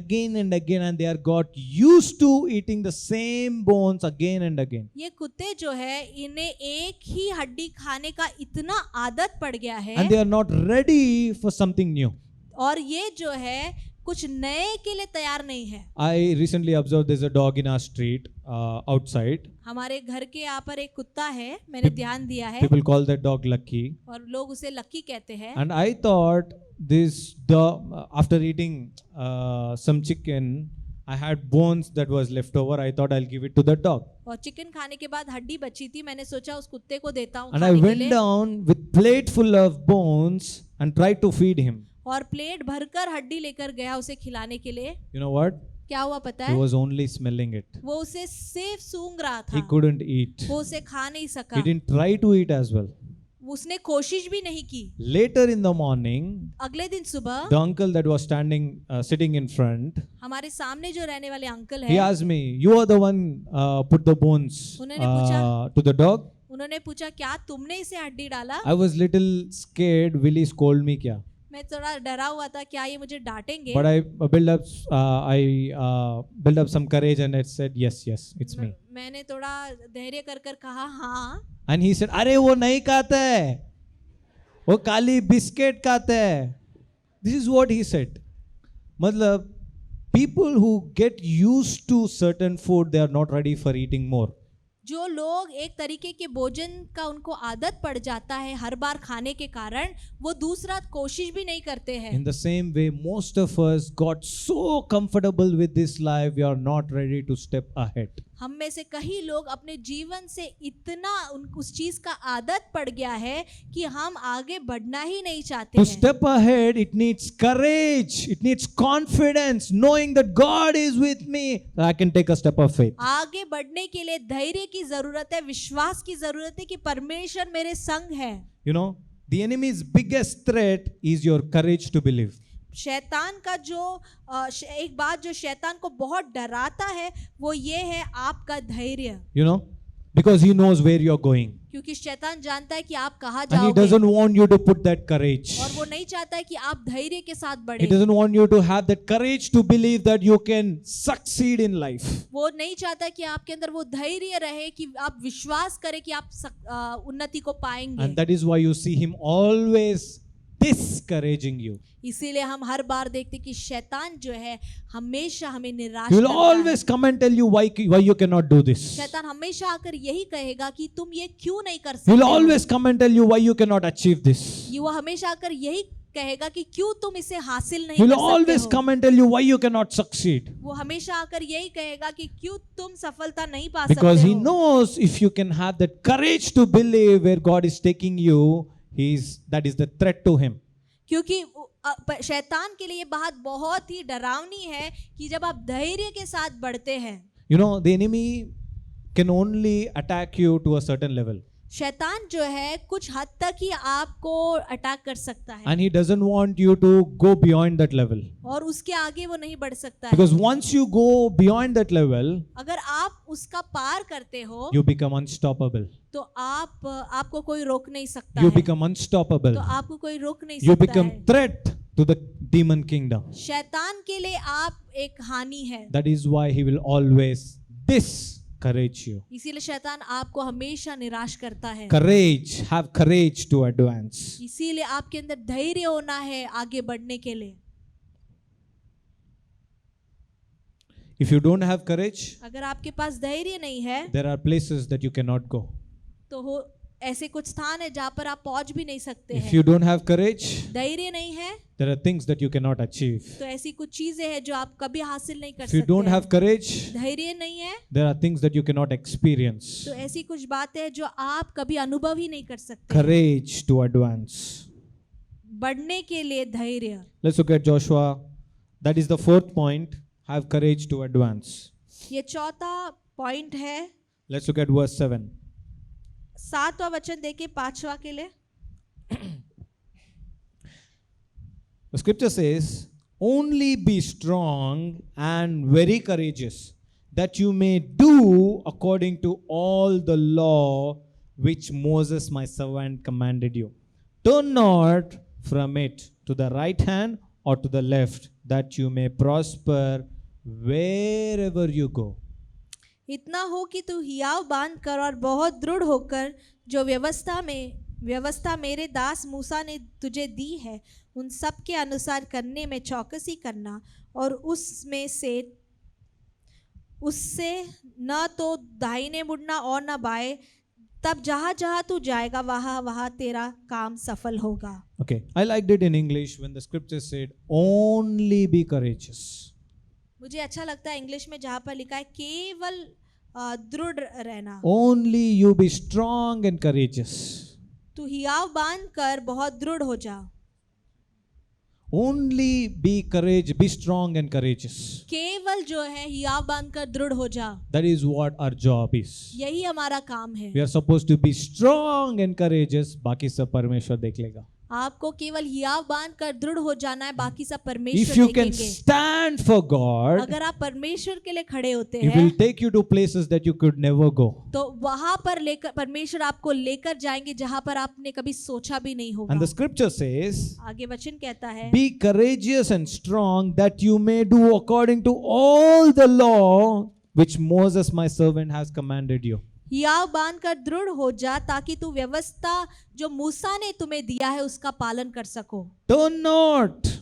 and they are got used to eating the same bones again and again. ये कुत्ते जो है इन्हें एक ही हड्डी खाने का इतना आदत पड़ गया है And they are not ready for something new. और ये जो है कुछ नए के लिए तैयार नहीं है। I recently observed there's a dog in our street outside. हमारे घर के यहाँ पर एक कुत्ता है, मैंने ध्यान दिया है People call that dog Lucky. और लोग उसे लक्की कहते हैं। And I thought this dog, after eating some chicken, I had bones that was left over. I thought I'll give it to the dog. और चिकन खाने के बाद हड्डी बची थी, मैंने सोचा उस कुत्ते को देता हूँ And I खाने के went लिए। down with plate full of bones and tried to feed him. और प्लेट भरकर हड्डी लेकर गया उसे खिलाने के लिए। You know what? क्या हुआ पता He है? was only smelling it. वो उसे सिर्फ सूंघ रहा He था, couldn't eat. वो उसे खा नहीं He सका, didn't try to eat as well. उसने कोशिश भी नहीं की। Later in the morning, अगले दिन सुबह the uncle that was sitting in front, हमारे सामने जो रहने वाले अंकल he है, asked me, "You are the one put the bones उन्होंने पूछा- to the dog?" उन्होंने पूछा क्या तुमने इसे हड्डी डाला? I was little scared. Will he scold me? क्या? मैं थोड़ा डरा हुआ था, क्या ये मुझे डांटेंगे? But I built up some courage and I said, "Yes, it's me." मैंने थोड़ा धैर्य कर कर कहा हाँ। And he said, "अरे वो नहीं खाता है, वो काली बिस्किट खाता है." This is what he said. मतलब people who get used to certain food, they are not ready for eating more. जो लोग एक तरीके के भोजन का उनको आदत पड़ जाता है हर बार खाने के कारण, वो दूसरा कोशिश भी नहीं करते हैं। In the same way, most of us got so comfortable with this life, we are not ready to step ahead. हम में से कई लोग अपने जीवन से इतना उस चीज का आदत पड़ गया है कि हम आगे बढ़ना ही नहीं चाहते To हैं। step ahead, it needs courage, it needs confidence, knowing that God is with me, that I can take a step of faith. आगे बढ़ने के लिए धैर्य की जरूरत है, विश्वास की जरूरत है कि परमेश्वर मेरे संग है। You know, the enemy's biggest threat is your courage to believe. शैतान का जो एक बात जो शैतान को बहुत डराता है वो ये है आपका धैर्य, You know, because he knows where you're going. क्योंकि शैतान जानता है कि आप कहाँ And he जाओगे doesn't want you to put that courage. और वो नहीं चाहता है कि आप धैर्य के साथ He बढ़े। doesn't want you to have that courage to believe that you can succeed in life. वो नहीं चाहता कि आपके अंदर वो धैर्य रहे कि आप विश्वास करें कि आप उन्नति को पाएंगे। And that is why you see him always discouraging you. इसीलिए हम हर बार देखते कि शैतान जो है हमेशा हमें निराश He will करता है। always come and tell you why you cannot do this. शैतान हमेशा आकर यही कहेगा कि तुम ये क्यों नहीं कर He will सकते हो? always come and tell you why you cannot achieve this. ये वो हमेशा आकर यही कहेगा कि क्यों तुम इसे हासिल नहीं He will कर सकते always हो? come and tell you why you cannot succeed. वो हमेशा आकर यही कहेगा कि क्यों तुम सफलता नहीं पा Because सकते he हो? knows if you can have that courage to believe where God is taking you, that is the threat to him. क्योंकि शैतान के लिए ये बात बहुत ही डरावनी है कि जब आप धैर्य के साथ बढ़ते हैं। You know, the enemy can only attack you to a certain level. शैतान जो है कुछ हद तक ही आपको अटैक कर सकता है And he doesn't want you to go beyond that level. और उसके आगे वो नहीं बढ़ सकता है। Because once you go beyond that level, अगर आप उसका पार करते हो you become unstoppable. तो आपको कोई रोक नहीं सकता You है। become unstoppable. तो आपको कोई रोक नहीं You सकता become है। threat to the demon kingdom. शैतान के लिए आप एक हानि है। That is why he will always discourage you. इसीलिए शैतान आपको हमेशा निराश करता है। Courage, have courage to advance. इसीलिए आपके अंदर धैर्य होना है आगे बढ़ने के लिए। If you don't have courage, अगर आपके पास धैर्य नहीं है there are places that you cannot go. तो ऐसे कुछ स्थान है जहाँ पर आप पहुंच भी नहीं सकते If हैं। you don't have courage, धैर्य नहीं है there are things that you cannot achieve. तो ऐसी कुछ चीजें हैं जो आप कभी हासिल नहीं कर If you सकते don't हैं। have courage, धैर्य नहीं है there are things that you cannot experience. तो ऐसी कुछ बातें हैं जो आप कभी अनुभव ही नहीं कर सकते। Courage to advance. बढ़ने के लिए धैर्य। Let's look at Joshua. That is the fourth point. Have courage to advance. ये चौथा पॉइंट है। Let's look at verse 7. 7वां वचन देखिए 5वां के लिए। The scripture says, only be strong and very courageous, that you may do according to all the law which Moses my servant commanded you. Turn not from it to the right hand or to the left, that you may prosper wherever you go. इतना हो कि तू हियाव बांध कर और बहुत दृढ़ होकर जो व्यवस्था मेरे दास मूसा ने तुझे दी है उन सब के अनुसार करने में चौकसी करना, और उससे न तो दाहिने मुड़ना और न बाएं, तब जहाँ जहाँ तू जाएगा वहाँ वहाँ तेरा काम सफल होगा। Okay, I liked it in English when the scripture said, only be courageous. मुझे अच्छा लगता है इंग्लिश में जहाँ पर लिखा है केवल दृढ़ रहना। Only you be strong and courageous. तू हियाव बांध कर बहुत दृढ़ हो जा। Only be courageous, be strong and courageous. केवल जो है हियाव बांध कर दृढ़ हो जा। That is what our job is. यही हमारा काम है। We are supposed to be strong and courageous. बाकी सब परमेश्वर देख लेगा. आपको केवल हियाव बांध कर दृढ़ हो जाना है, बाकी सब परमेश्वर If you can देखेंगे। stand for God, अगर आप परमेश्वर के लिए खड़े होते He हैं will take you to places that you could never go. तो वहां पर लेकर परमेश्वर आपको लेकर जाएंगे जहां पर आपने कभी सोचा भी नहीं होगा। And the scripture says, आगे वचन कहता है, be courageous and strong, that you may do according to all the law which Moses my servant has commanded you. हियाव बांध कर दृढ़ हो जा ताकि तू व्यवस्था जो मूसा ने तुम्हें दिया है उसका पालन कर सको। Turn not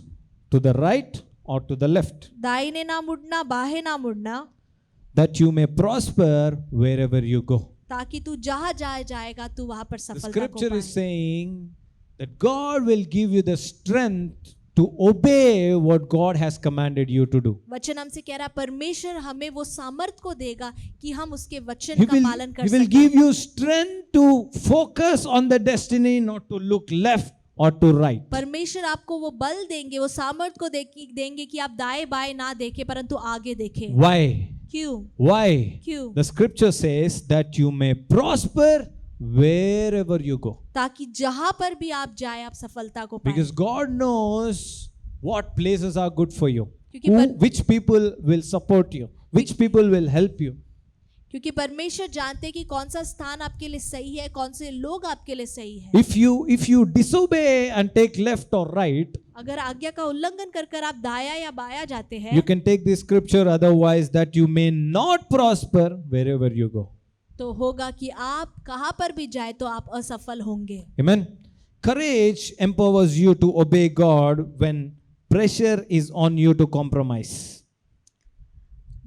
to the right or to the left, दाहिने ना मुड़ना बाहें ना मुड़ना, that you may prosper wherever you go. ताकि तू जहां जाएगा तू वहां पर The सफलता को scripture is पाए। saying that God will give you the strength to obey what God has commanded you to do. वचन हमसे कह रहा है परमेश्वर हमें वो सामर्थ को देगा कि हम उसके वचन He का will, पालन कर he will सकें। give you strength to focus on the destiny, not to look left or to right. परमेश्वर आपको वो बल देंगे, वो सामर्थ को देंगे कि आप दाएं बाएं ना देखें परंतु आगे देखें। Why? क्यों? Why? क्यों? The scripture says that you may prosper wherever you go. ताकि जहां पर भी आप जाए आप सफलता को पाएं। Because God knows what places are good for you. क्योंकि Which people will support you. Which people will help you. क्योंकि परमेश्वर जानते हैं कि कौन सा स्थान आपके लिए सही है, कौन से लोग आपके लिए सही है। If you disobey and take left or right, अगर आज्ञा का उल्लंघन कर कर आप दाया या बाया जाते हैं, you can take this scripture otherwise that you may not prosper wherever you go. तो होगा कि आप कहां पर भी जाए तो आप असफल होंगे। Amen. Courage empowers you to obey God when pressure is on you to compromise.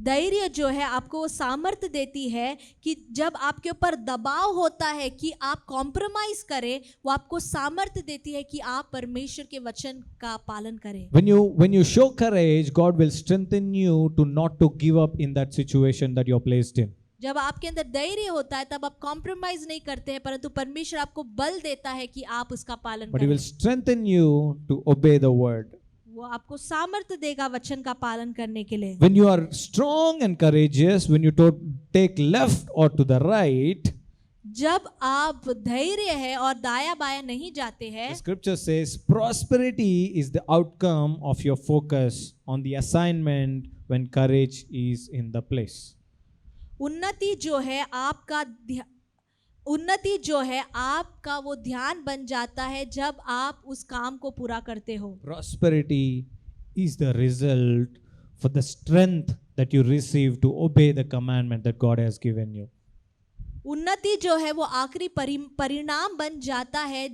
धैर्य जो है आपको वो सामर्थ्य देती है कि जब आपके ऊपर दबाव होता है कि आप कॉम्प्रोमाइज करें, वो आपको सामर्थ्य देती है कि आप परमेश्वर के वचन का पालन करें। When you show courage, God will strengthen you to not to give up in that situation that you're placed in. जब आपके अंदर धैर्य होता है तब आप कॉम्प्रोमाइज नहीं करते हैं, परंतु परमेश्वर आपको बल देता है कि आप उसका पालन But He करें। will strengthen you to obey the word. वो आपको सामर्थ्य देगा वचन का पालन करने के लिए। When you are strong and courageous, when you take left or to the right, जब आप धैर्य है और दाया बाया नहीं जाते हैं, the scripture says prosperity is the outcome of your focus on the assignment when courage is in the place. उन्नति जो है आपका वो ध्यान बन जाता है जब आप उस काम को पूरा करते हो। Prosperity is the result for the strength that you receive to obey the commandment that God has given you. उन्नति जो है वो आखिरी परिणाम बन जाता है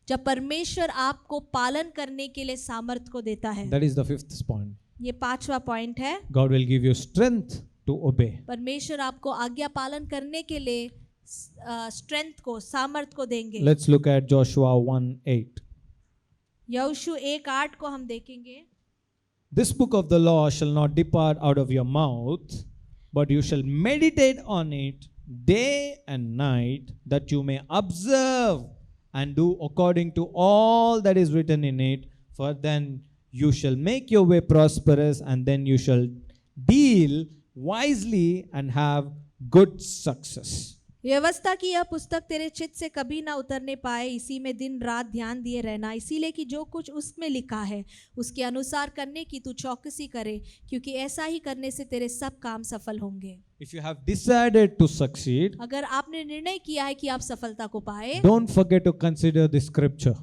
जब परमेश्वर आपको पालन करने के लिए सामर्थ को देता है। That is the fifth point. ये 5वां पॉइंट है। God will give you strength to obey. परमेश्वर आपको आज्ञा पालन करने के लिए स्ट्रेंथ को सामर्थ को देंगे। Let's look at Joshua 1:8. यहोशू 1:8 को हम देखेंगे। This book of the law shall not depart out of your mouth, but you shall meditate on it day and night, that you may observe and do according to all that is written in it, for then you shall make your way prosperous, and then you shall deal wisely and have good success. व्यवस्था की यह पुस्तक तेरे चित्त से कभी ना उतरने पाए, इसी में दिन रात ध्यान दिए रहना, इसीलिए कि जो कुछ उसमें लिखा है उसके अनुसार करने की तू चौकसी करे, क्योंकि ऐसा ही करने से तेरे सब काम सफल होंगे। If you have decided to succeed, अगर आपने निर्णय किया है कि आप सफलता को पाए, don't forget to consider the scripture.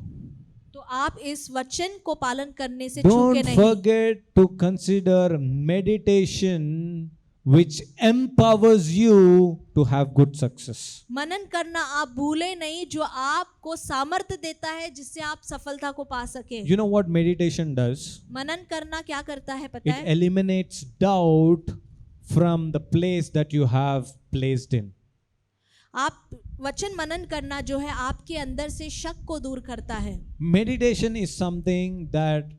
तो आप इस वचन को पालन करने से Don't चूके नहीं। forget to consider meditation which empowers you to have good success. मनन करना आप भूले नहीं, जो आपको सामर्थ्य देता है जिससे आप सफलता को पा सके। You know what meditation does? मनन करना क्या करता है पता It है? eliminates doubt from the place that you have placed in. आप वचन मनन करना जो है आपके अंदर से शक को दूर करता है। Meditation is something that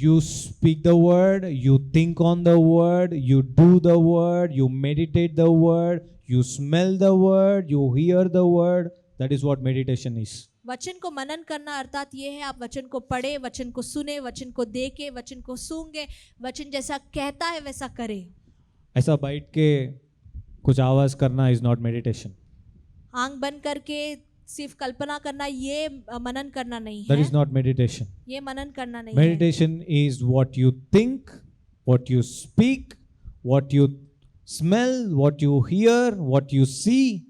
you speak the word, you think on the word, you do the word, you meditate the word, you smell the word, you hear the word. That is what meditation is. वचन को मनन करना अर्थात ये है आप वचन को पढ़े, वचन को सुने, वचन को देखे, वचन को सूंघे, वचन जैसा कहता है वैसा करे। ऐसा बैठ के कुछ आवाज करना is not meditation. आंख बंद करके सिर्फ कल्पना करना ये मनन करना नहीं That है। is not meditation. ये मनन करना नहीं है। Meditation is what you think, what you speak, what you smell, what you hear, what you see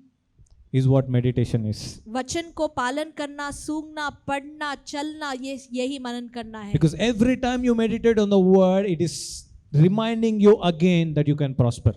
is what meditation is. वचन को पालन करना, सूंघना, पढ़ना, चलना, ये यही मनन करना है। Because every time you meditate on the word, it is reminding you again that you can prosper.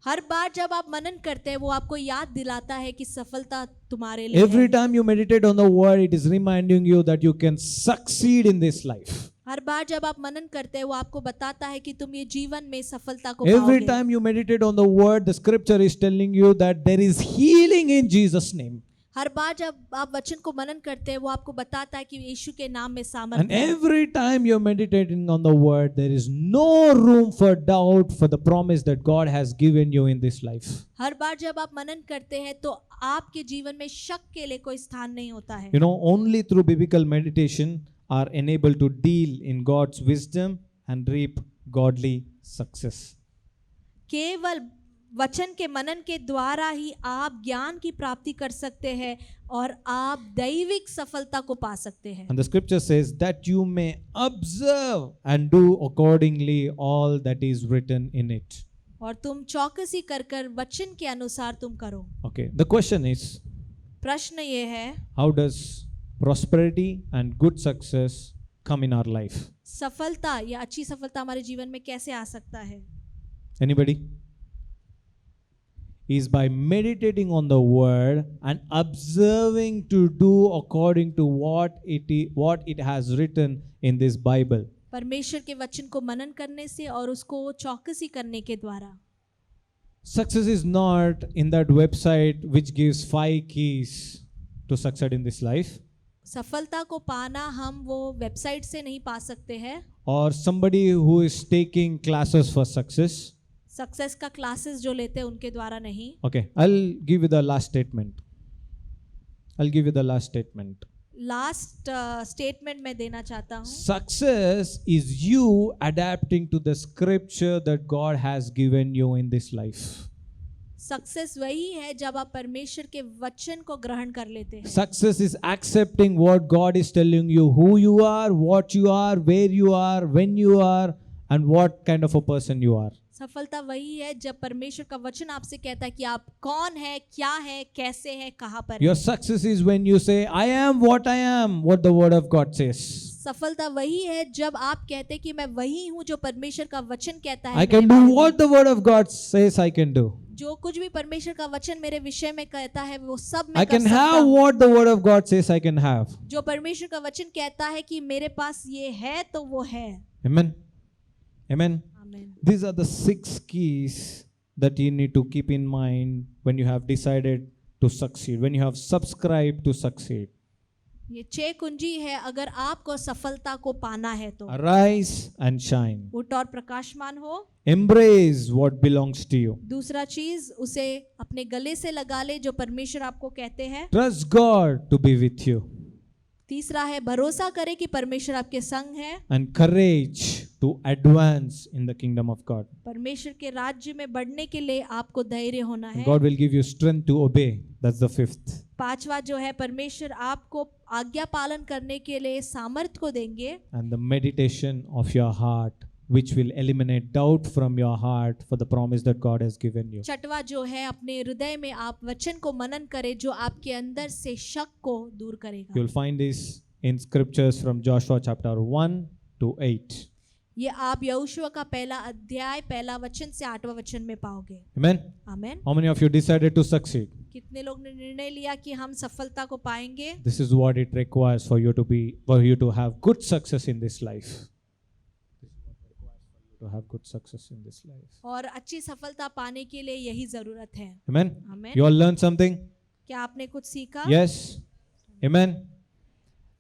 हर बार जब आप मनन करते हैं वो आपको याद दिलाता है कि सफलता तुम्हारे लिए Every है। time you meditate on the word, it is reminding you that you can succeed in this life. हर बार जब आप मनन करते हैं वो आपको बताता है कि तुम ये जीवन में सफलता को Every पाओगे। time you meditate on the word, the scripture is telling you that there is healing in Jesus' name. हर बार जब आप वचन को मनन करते हैं वो आपको बताता है कि यीशु के नाम में And सामर्थ्य है। every time you're meditating on the word, there is no room for doubt for the promise that God has given you in this life. हर बार जब आप मनन करते हैं तो आपके जीवन में शक के लिए कोई स्थान नहीं होता है। You know, only through biblical meditation are enabled to deal in God's wisdom and reap godly success. केवल वचन के मनन के द्वारा ही आप ज्ञान की प्राप्ति कर सकते हैं और आप दैविक सफलता को पा सकते हैं। And the scripture says that you may observe and do accordingly all that is written in it. और तुम चौकसी कर कर वचन के अनुसार तुम करो। Okay, the question is, प्रश्न ये है, how does prosperity and good success come in our life? सफलता या अच्छी सफलता हमारे जीवन में कैसे आ सकता है? Anybody? Is by meditating on the word and observing to do according to what it has written in this Bible. परमेश्वर के वचन को मनन करने से और उसको चौकसी करने के द्वारा। Success is not in that website which gives 5 keys to succeed in this life, सफलता को पाना हम वो वेबसाइट से नहीं पा सकते हैं, or somebody who is taking classes for success. Success का क्लासेस जो लेते हैं उनके द्वारा नहीं। Okay, I'll give you the last statement. Last statement मैं देना चाहता हूँ। Success is you adapting to the scripture that God has given you in this life. Success वही है जब आप परमेश्वर के वचन को ग्रहण कर लेते हैं। Success is accepting what God is telling you, who you are, what you are, where you are, when you are, and what kind of a person you are. सफलता वही है जब परमेश्वर का वचन आपसे कहता है कि आप कौन है, क्या है, कैसे है, कहाँ पर Your है। success is when you say, I am, what the word of God says. सफलता वही है जब आप कहते हैं कि मैं वही हूँ जो परमेश्वर का वचन कहता है। I can do what the word of God says I can do. जो कुछ भी परमेश्वर का वचन मेरे विषय में कहता है वो सब I मैं कर can सकता have हूँ। what the word of God says I can have. जो परमेश्वर का वचन कहता है कि मेरे पास ये है तो वो है। Amen. Amen. आमीन। These are the 6 keys that you need to keep in mind when you have decided to succeed, when you have subscribed to succeed. ये 6 कुंजी है अगर आपको सफलता को पाना है तो। Arise and shine. उठ और प्रकाशमान हो। Embrace what belongs to you. दूसरा चीज उसे अपने गले से लगा ले जो परमेश्वर आपको कहते हैं। Trust God to be with you. तीसरा है भरोसा करे कि परमेश्वर आपके संग है। And courage to advance in the kingdom of God. परमेश्वर के राज्य में बढ़ने के लिए आपको धैर्य होना And है। God will give you strength to obey. That's the fifth. पांचवा जो है, परमेश्वर आपको आज्ञा पालन करने के लिए सामर्थ को देंगे। And the meditation of your heart, which will eliminate doubt from your heart for the promise that God has given you. छठवा जो है, अपने हृदय में आप वचन को मनन करें जो आपके अंदर से शक को दूर करेगा। You'll find this in scriptures from Joshua chapter 1 to 8. ये आप यहोशुआ का पहला अध्याय पहला वचन से 8वां वचन में पाओगे। Amen. Amen. How many of you decided to succeed? कितने लोग ने निर्णय लिया कि हम सफलता को पाएंगे? This is what it requires for you to have good success in this life. To have good success in this life. और अच्छी सफलता पाने के लिए यही जरूरत है। Amen. Amen. You all learned something? क्या आपने कुछ सीखा? Yes. Amen.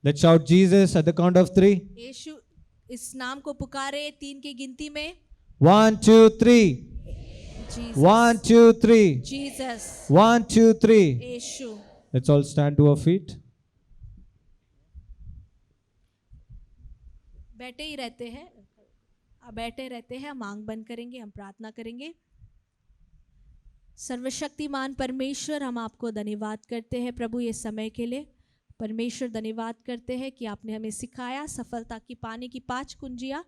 Let's shout Jesus at the count of 3. यीशु इस नाम को पुकारे 3 की गिनती में। 1, 2, 3. जीसस, 1, 2, 3. जीसस, 1, 2, 3. यीशु। Let's all stand to our feet. बैठे ही रहते हैं, बैठे रहते हैं। हम आंख बंद करेंगे, हम प्रार्थना करेंगे। सर्वशक्तिमान परमेश्वर, हम आपको धन्यवाद करते हैं प्रभु ये समय के लिए। परमेश्वर, धन्यवाद करते हैं कि आपने हमें सिखाया सफलता की पाने की 5 कुंजियाँ।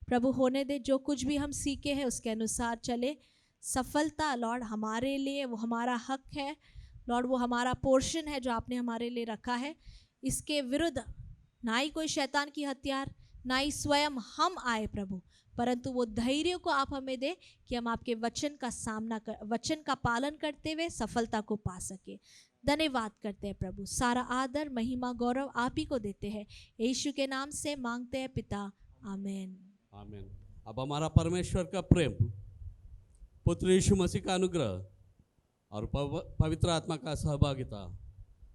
प्रभु, होने दे जो कुछ भी हम सीखे हैं उसके अनुसार चले। सफलता लॉर्ड हमारे लिए, वो हमारा हक है लॉर्ड, वो हमारा पोर्शन है जो आपने हमारे लिए रखा है। इसके विरुद्ध ना ही कोई शैतान की हथियार, ना ही स्वयं हम आए प्रभु, परंतु वो धैर्य को आप हमें दे कि हम आपके वचन का पालन करते हुए सफलता को पा सके। धन्यवाद करते हैं प्रभु, सारा आदर महिमा गौरव आप ही को देते हैं। यीशु के नाम से मांगते हैं पिता, आमीन। आमीन। अब हमारा परमेश्वर का प्रेम, पुत्र यीशु मसीह का अनुग्रह और पवित्र आत्मा का सहभागिता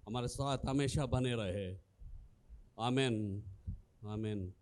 हमारे साथ हमेशा बने रहे। आमीन, आमीन।